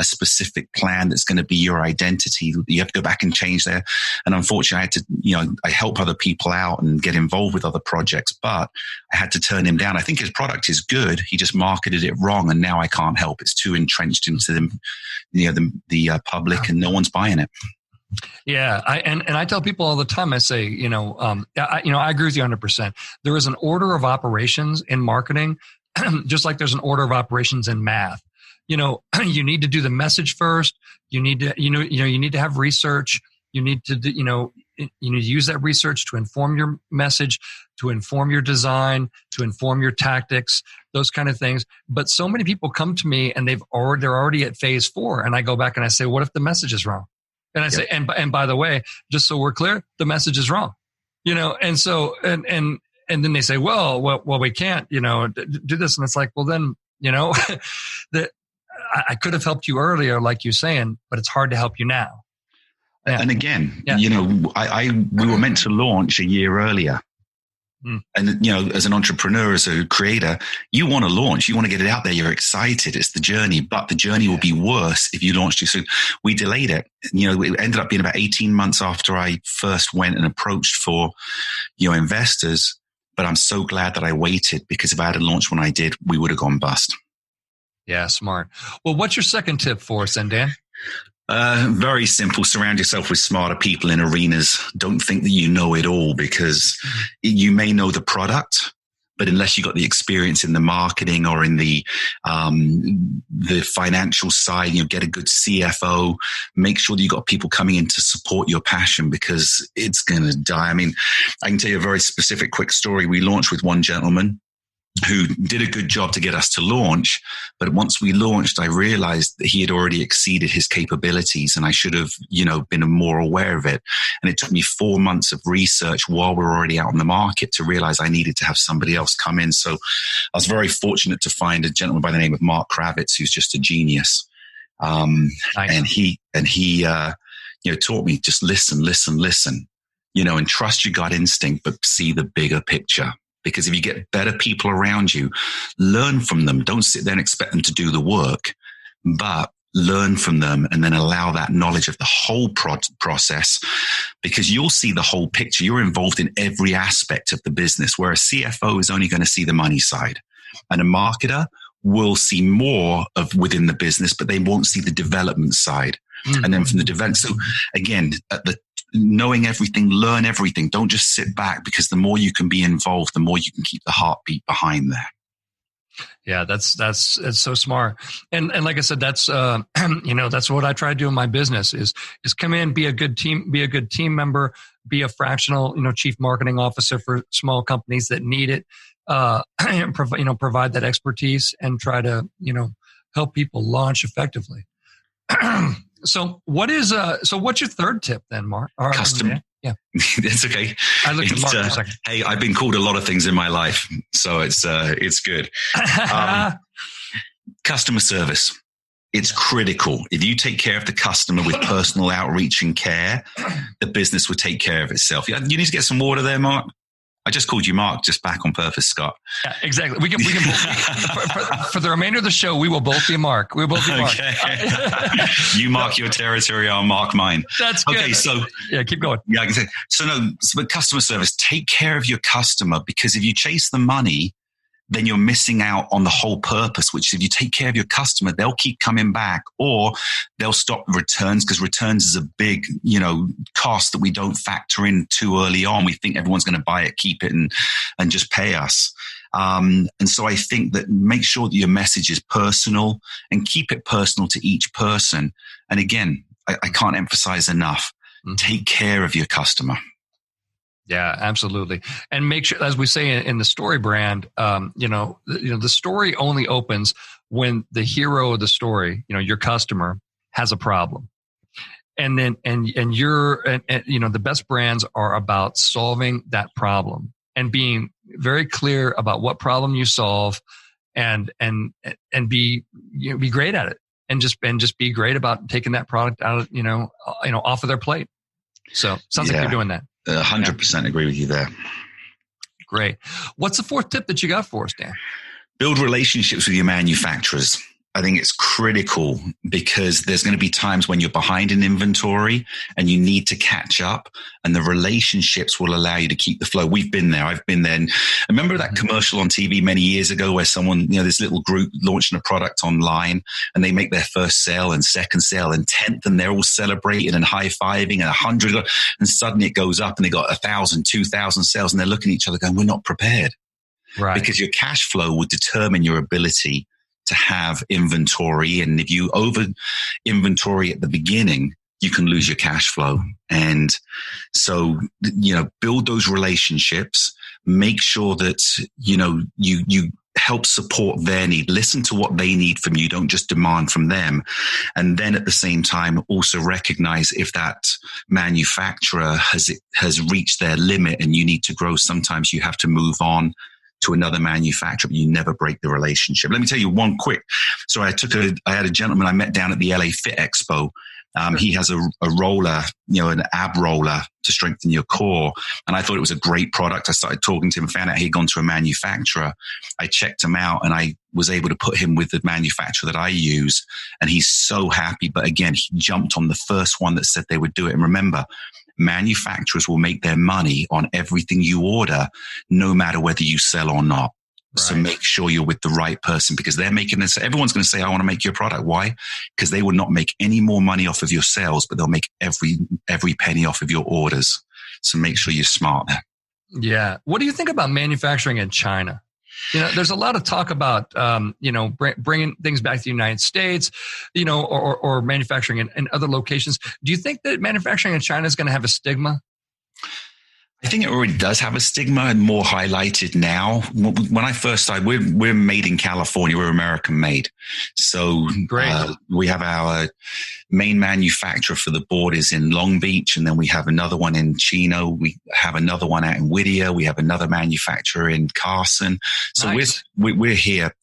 a specific plan that's going to be your identity. You have to go back and change that. And unfortunately, I had to, I help other people out and get involved with other projects, but I had to turn him down. I think his product is good. He just marketed it wrong. And now I can't help. It's too entrenched into the public and no one's buying it. Yeah. I tell people all the time, I say, I agree with you 100%. There is an order of operations in marketing, just like there's an order of operations in math. You need to do the message first. You need to, you need to have research. You need to, you need to use that research to inform your message, to inform your design, to inform your tactics, those kind of things. But so many people come to me and they're already at phase 4. And I go back and I say, what if the message is wrong? And I say, and by the way, just so we're clear, the message is wrong, and so, and then they say, well, we can't, do this. And it's like, well, then, that I could have helped you earlier, like you're saying, but it's hard to help you now. Yeah. And again, we were meant to launch a year earlier. Mm. And, as an entrepreneur, as a creator, you want to launch, you want to get it out there. You're excited. It's the journey, but the journey will be worse if you launch too soon. We delayed it. It ended up being about 18 months after I first went and approached for, investors. But I'm so glad that I waited, because if I had launched when I did, we would have gone bust. Yeah, smart. Well, what's your second tip for us then, Dan? Very simple. Surround yourself with smarter people in arenas. Don't think that you know it all, because you may know the product, But unless you got the experience in the marketing or in the financial side, get a good CFO, make sure that you got people coming in to support your passion, because it's going to die. I mean, I can tell you a very specific quick story. We launched with one gentleman who did a good job to get us to launch. But once we launched, I realized that he had already exceeded his capabilities, and I should have, been more aware of it. And it took me 4 months of research while we were already out on the market to realize I needed to have somebody else come in. So I was very fortunate to find a gentleman by the name of Mark Kravitz, who's just a genius. Nice. And he taught me, just listen, and trust your gut instinct, but see the bigger picture. Because if you get better people around you, learn from them. Don't sit there and expect them to do the work, but learn from them and then allow that knowledge of the whole process, because you'll see the whole picture. You're involved in every aspect of the business, where a CFO is only going to see the money side, and a marketer will see more of within the business, but they won't see the development side. Mm-hmm. And then from the development. So again, knowing everything, learn everything. Don't just sit back, because the more you can be involved, the more you can keep the heartbeat behind there. Yeah, it's so smart. And like I said, that's that's what I try to do in my business is come in, be a good team member, be a fractional, chief marketing officer for small companies that need it, provide that expertise and try to, help people launch effectively. So what's your third tip then, Mark? Custom. Yeah. It's okay. I looked at Mark for a second. Hey, I've been called a lot of things in my life, so it's good. Customer service. It's critical. If you take care of the customer with personal outreach and care, the business will take care of itself. You need to get some water there, Mark. I just called you Mark just back on purpose, Scott. Yeah, exactly. We can both, for the remainder of the show, we will both be Mark. We will both be Mark. Okay. You mark your territory, I'll mark mine. That's good. Okay, so yeah, keep going. Yeah, I can say. But customer service, take care of your customer, because if you chase the money, then you're missing out on the whole purpose, which if you take care of your customer, they'll keep coming back, or they'll stop returns, because returns is a big, cost that we don't factor in too early on. We think everyone's going to buy it, keep it, and just pay us. And so I think that make sure that your message is personal and keep it personal to each person. And again, I can't emphasize enough, take care of your customer. Yeah, absolutely. And make sure, as we say in the story brand, the story only opens when the hero of the story, your customer, has a problem. And then, and the best brands are about solving that problem and being very clear about what problem you solve, and be great at it, and just be great about taking that product out, off of their plate. So sounds like you're doing that. 100% agree with you there. Great. What's the fourth tip that you got for us, Dan? Build relationships with your manufacturers. I think it's critical, because there's going to be times when you're behind in inventory and you need to catch up, and the relationships will allow you to keep the flow. We've been there. I've been there. And I remember that commercial on TV many years ago where someone, this little group launching a product online, and they make their first sale and second sale and 10th, and they're all celebrating and high-fiving, and 100, and suddenly it goes up and they got 1,000, 2,000 sales, and they're looking at each other going, we're not prepared. Right. Because your cash flow will determine your ability to have inventory. And if you over inventory at the beginning, you can lose your cash flow. And so, build those relationships, make sure that, you help support their need, listen to what they need from you. Don't just demand from them. And then at the same time, also recognize if that manufacturer has reached their limit and you need to grow. Sometimes you have to move on to another manufacturer, but you never break the relationship. Let me tell you one quick. So I had a gentleman I met down at the LA Fit Expo. He has a roller, an ab roller to strengthen your core. And I thought it was a great product. I started talking to him, found out he'd gone to a manufacturer. I checked him out and I was able to put him with the manufacturer that I use. And he's so happy. But again, he jumped on the first one that said they would do it. And remember, manufacturers will make their money on everything you order, no matter whether you sell or not. Right. So make sure you're with the right person, because they're making this. Everyone's going to say, I want to make your product. Why? Because they will not make any more money off of your sales, but they'll make every penny off of your orders. So make sure you're smart there. Yeah. What do you think about manufacturing in China? There's a lot of talk about, bringing things back to the United States, or manufacturing in other locations. Do you think that manufacturing in China is going to have a stigma? I think it already does have a stigma and more highlighted now. When I first started, we're made in California. We're American made. So we have our main manufacturer for the board is in Long Beach. And then we have another one in Chino. We have another one out in Whittier. We have another manufacturer in Carson. So nice. we're here.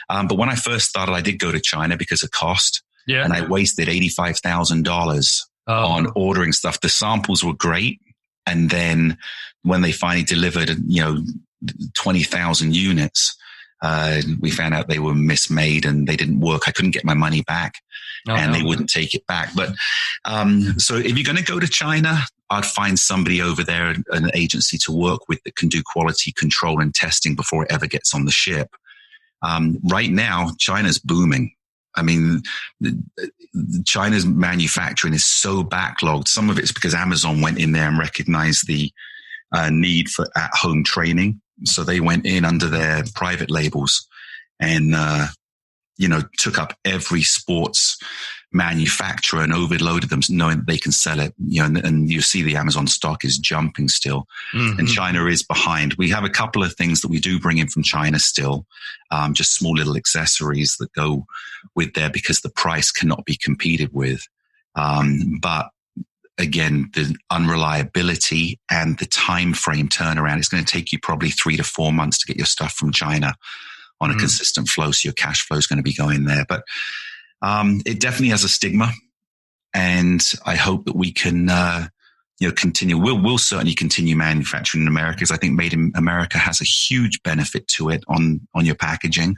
But when I first started, I did go to China because of cost. Yeah. And I wasted $85,000 on ordering stuff. The samples were great. And then when they finally delivered, 20,000 units, we found out they were mismade and they didn't work. I couldn't get my money back they wouldn't take it back. But, so if you're going to go to China, I'd find somebody over there, an agency to work with that can do quality control and testing before it ever gets on the ship. Right now, China's booming. I mean, China's manufacturing is so backlogged. Some of it's because Amazon went in there and recognized the need for at-home training. So they went in under their private labels and, took up every sports manufacturer and overloaded them knowing that they can sell it. And you see the Amazon stock is jumping still. Mm-hmm. And China is behind. We have a couple of things that we do bring in from China still, just small little accessories that go with there because the price cannot be competed with. But again, the unreliability and the time frame turnaround, it's going to take you probably 3 to 4 months to get your stuff from China on a consistent flow. So your cash flow is going to be going there. But it definitely has a stigma, and I hope that we can, continue. We'll certainly continue manufacturing in America because I think Made in America has a huge benefit to it on your packaging,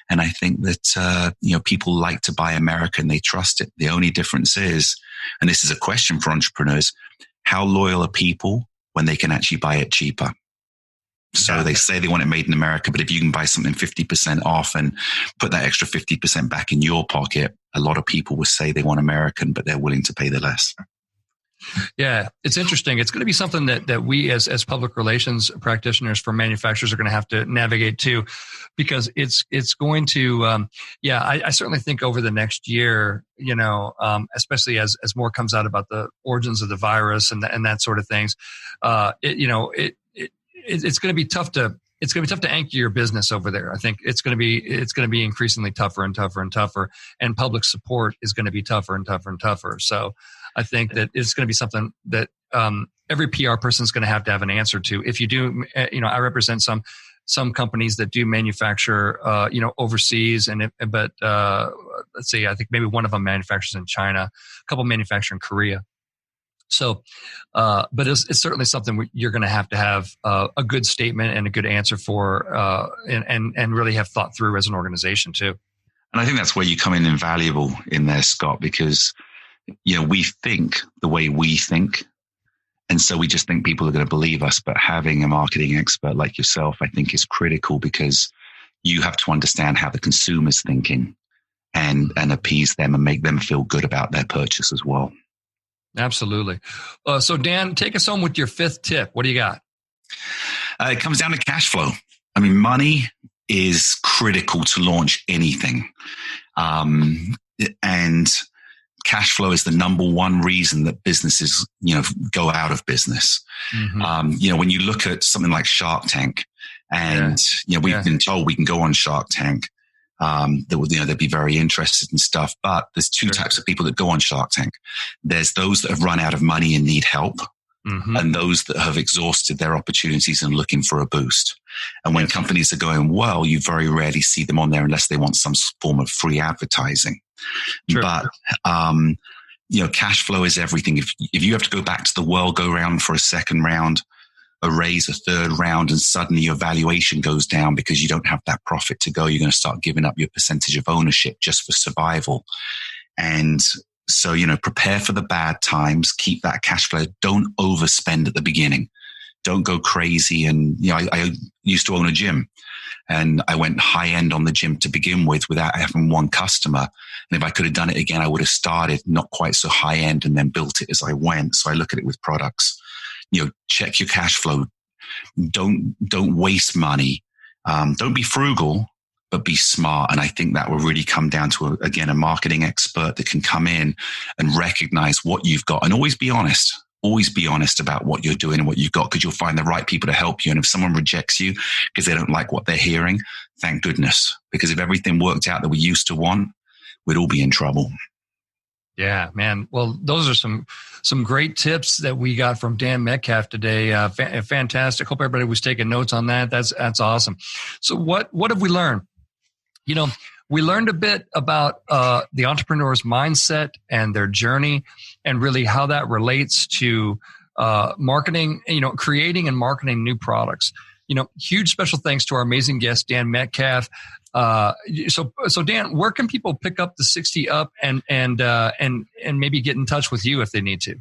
and I think that people like to buy American, they trust it. The only difference is, and this is a question for entrepreneurs, how loyal are people when they can actually buy it cheaper? So they say they want it made in America, but if you can buy something 50% off and put that extra 50% back in your pocket, a lot of people will say they want American, but they're willing to pay the less. Yeah, it's interesting. It's going to be something that we as public relations practitioners for manufacturers are going to have to navigate too, because it's going to, I certainly think over the next year, especially as more comes out about the origins of the virus and that sort of things, it's going to be tough to anchor your business over there. I think it's going to be increasingly tougher and tougher and tougher, and public support is going to be tougher and tougher and tougher. So I think that it's going to be something that every PR person is going to have an answer to. If you do, I represent some companies that do manufacture, overseas, but let's see, I think maybe one of them manufactures in China, a couple manufacture in Korea. So, but it's certainly something you're going to have a good statement and a good answer for, and really have thought through as an organization too. And I think that's where you come in invaluable in there, Scott, because, we think the way we think. And so we just think people are going to believe us, but having a marketing expert like yourself, I think is critical because you have to understand how the consumer's thinking and appease them and make them feel good about their purchase as well. Absolutely. So Dan, take us home with your fifth tip. What do you got? It comes down to cash flow. I mean, money is critical to launch anything. And cash flow is the number one reason that businesses, go out of business. Mm-hmm. When you look at something like Shark Tank and, we've been told we can go on Shark Tank. They'd be very interested in stuff, but there's two types of people that go on Shark Tank. There's those that have run out of money and need help, and those that have exhausted their opportunities and looking for a boost. And when companies are going well, you very rarely see them on there unless they want some form of free advertising. True. But, cash flow is everything. If you have to go back to the world, go around for a second round, a raise, a third round, and suddenly your valuation goes down because you don't have that profit to go, you're going to start giving up your percentage of ownership just for survival. And so, prepare for the bad times, keep that cash flow. Don't overspend at the beginning. Don't go crazy. And, I used to own a gym and I went high end on the gym to begin with without having one customer. And if I could have done it again, I would have started not quite so high end and then built it as I went. So I look at it with products. Check your cash flow. Don't waste money. Don't be frugal, but be smart. And I think that will really come down to, a marketing expert that can come in and recognize what you've got and always be honest. Always be honest about what you're doing and what you've got, because you'll find the right people to help you. And if someone rejects you because they don't like what they're hearing, thank goodness. Because if everything worked out that we used to want, we'd all be in trouble. Yeah, man. Well, those are some great tips that we got from Dan Metcalf today. Fantastic. Hope everybody was taking notes on that. That's awesome. So what have we learned? We learned a bit about the entrepreneur's mindset and their journey, and really how that relates to marketing, creating and marketing new products. Huge special thanks to our amazing guest, Dan Metcalf. So Dan, where can people pick up the 60 Up and maybe get in touch with you if they need to?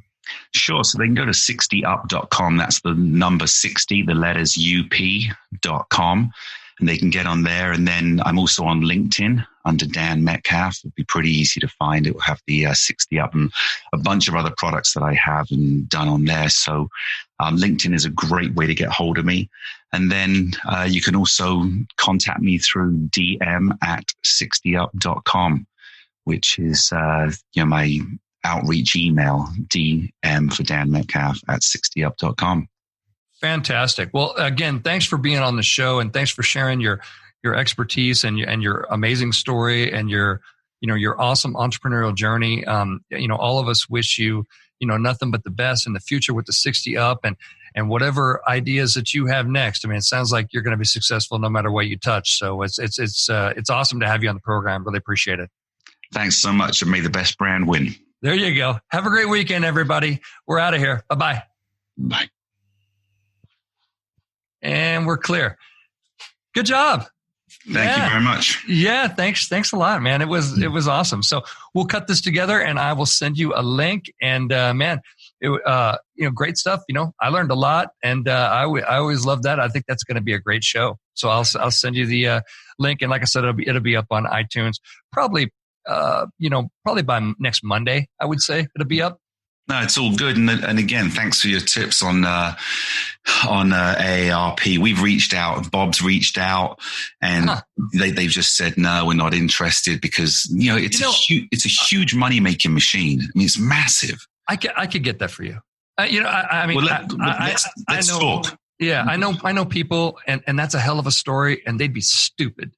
Sure. So they can go to 60up.com. That's the number 60, the letters up.com. And they can get on there. And then I'm also on LinkedIn under Dan Metcalf. It'll be pretty easy to find. It will have the 60 Up and a bunch of other products that I have and done on there. So LinkedIn is a great way to get hold of me. And then you can also contact me through dm@60up.com, which is my outreach email, DM for Dan Metcalf @60up.com. Fantastic. Well, again, thanks for being on the show, and thanks for sharing your expertise and your amazing story and your awesome entrepreneurial journey. All of us wish you nothing but the best in the future with the 60 Up and whatever ideas that you have next. I mean, it sounds like you're going to be successful no matter what you touch. So it's awesome to have you on the program. Really appreciate it. Thanks so much, and may the best brand win. There you go. Have a great weekend, everybody. We're out of here. Bye-bye. Bye. And we're clear. Good job. Thank you very much. Yeah, thanks a lot, man. It was awesome. So we'll cut this together, and I will send you a link. And great stuff. I learned a lot, and I always love that. I think that's going to be a great show. So I'll send you the link, and like I said, it'll be up on iTunes probably by next Monday. I would say it'll be up. No, it's all good. And again, thanks for your tips on AARP. We've reached out. Bob's reached out, and they've just said, no, we're not interested, because, it's a huge money making machine. I mean, it's massive. I could get that for you. Let's talk. Yeah, I know people, and that's a hell of a story, and they'd be stupid.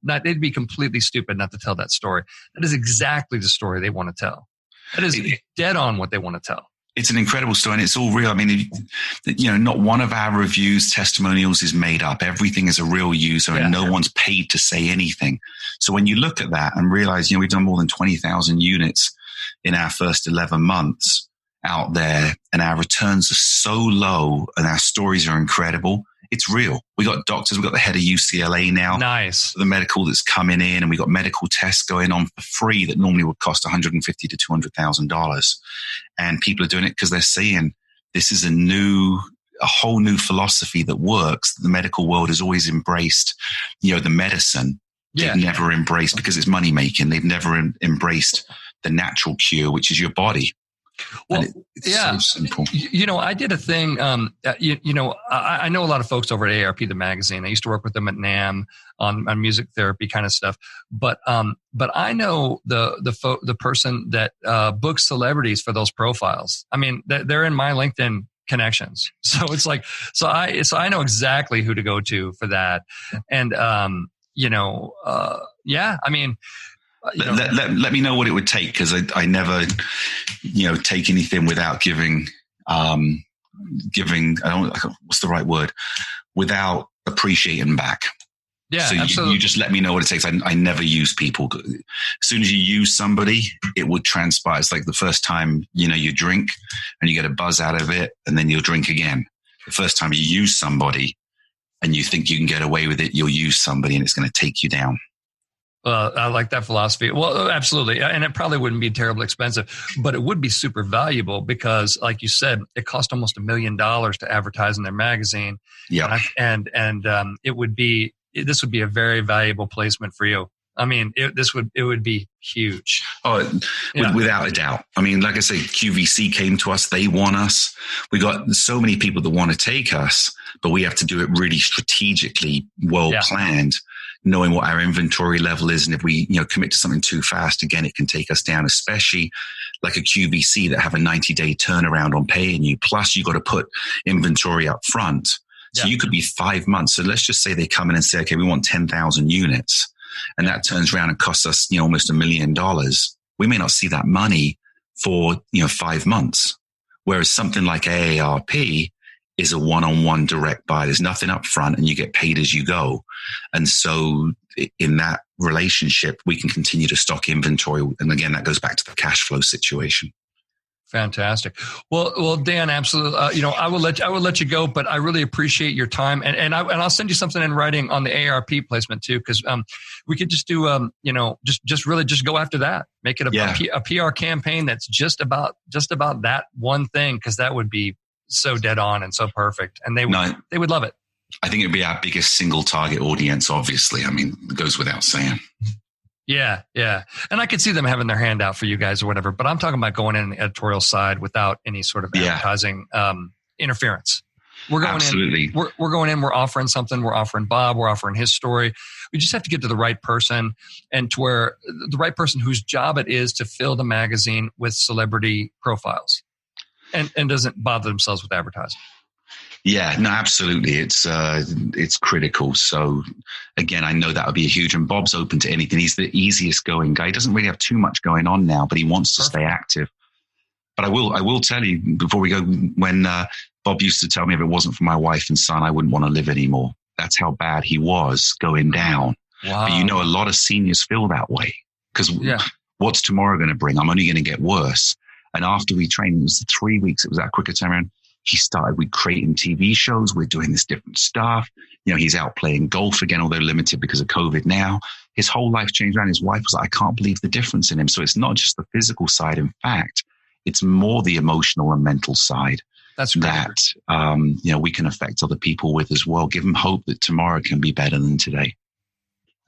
They'd be completely stupid not to tell that story. That is exactly the story they want to tell. That is dead on what they want to tell. It's an incredible story, and it's all real. I mean, not one of our reviews, testimonials is made up. Everything is a real user, and no one's paid to say anything. So when you look at that and realize, we've done more than 20,000 units in our first 11 months out there, and our returns are so low, and our stories are incredible. It's real. We got doctors. We got the head of UCLA now. Nice. The medical that's coming in, and we got medical tests going on for free that normally would cost $150,000 to $200,000. And people are doing it because they're seeing this is a whole new philosophy that works. The medical world has always embraced, the medicine. They've never embraced, because it's money making. They've never embraced the natural cure, which is your body. Well, it's so simple. I did a thing. I know a lot of folks over at AARP, the magazine. I used to work with them at NAMM on music therapy kind of stuff. But I know the person that books celebrities for those profiles. I mean, they're in my LinkedIn connections. So it's like, so I know exactly who to go to for that. And I mean. Let me know what it would take, because I never, take anything without giving. I don't. What's the right word? Without appreciating back. Yeah, so absolutely. You just let me know what it takes. I never use people. As soon as you use somebody, it would transpire. It's like the first time you drink and you get a buzz out of it, and then you'll drink again. The first time you use somebody and you think you can get away with it, you'll use somebody, and it's going to take you down. I like that philosophy. Well, absolutely. And it probably wouldn't be terribly expensive, but it would be super valuable, because, like you said, it cost almost $1 million to advertise in their magazine. Yeah. And this would be a very valuable placement for you. I mean, it would be huge. Oh, without a doubt. I mean, like I say, QVC came to us. They want us. We got so many people that want to take us, but we have to do it really strategically, well planned, knowing what our inventory level is. And if we, commit to something too fast, again, it can take us down, especially like a QVC that have a 90-day turnaround on paying you. Plus you got to put inventory up front. So you could be 5 months. So let's just say they come in and say, okay, we want 10,000 units. And that turns around and costs us, almost $1 million. We may not see that money for, 5 months. Whereas something like AARP is a one-on-one direct buy. There's nothing up front and you get paid as you go. And so in that relationship, we can continue to stock inventory. And again, that goes back to the cash flow situation. Fantastic. Well, Dan, absolutely. I will let you go, but I really appreciate your time, and I'll send you something in writing on the AARP placement too, because we could just do just go after that, make it a PR campaign that's just about that one thing, because that would be so dead on and so perfect, and they would love it. I think it'd be our biggest single target audience. Obviously, I mean, it goes without saying. Yeah. And I could see them having their hand out for you guys or whatever, but I'm talking about going in the editorial side without any sort of advertising interference. We're going Absolutely. in. We're going in. We're offering something. We're offering Bob. We're offering his story. We just have to get to the right person, and to where the right person whose job it is to fill the magazine with celebrity profiles, and doesn't bother themselves with advertising. Yeah, no, absolutely. It's critical. So again, I know that would be a huge, and Bob's open to anything. He's the easiest going guy. He doesn't really have too much going on now, but he wants to stay active. But I will tell you before we go, when Bob used to tell me if it wasn't for my wife and son, I wouldn't want to live anymore. That's how bad he was going down. Wow. But a lot of seniors feel that way, because what's tomorrow going to bring? I'm only going to get worse. And after we trained, it was 3 weeks. It was that quicker turnaround. He started with creating TV shows. We're doing this different stuff. He's out playing golf again, although limited because of COVID now. His whole life changed around. His wife was like, I can't believe the difference in him. So it's not just the physical side. In fact, it's more the emotional and mental side. That's great. That, we can affect other people with as well. Give them hope that tomorrow can be better than today.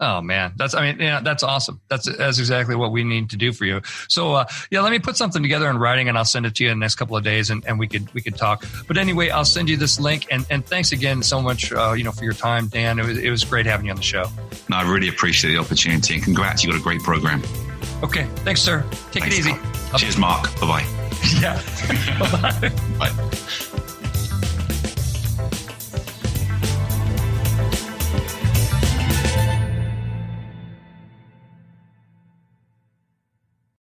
Oh man, that's awesome. That's exactly what we need to do for you. So let me put something together in writing, and I'll send it to you in the next couple of days, and we could talk. But anyway, I'll send you this link, and thanks again so much for your time, Dan. It was great having you on the show. No, I really appreciate the opportunity, and congrats, you got a great program. Okay, thanks, sir. Thanks, it easy. Cheers, Mark. Bye bye. Yeah. Bye. Bye.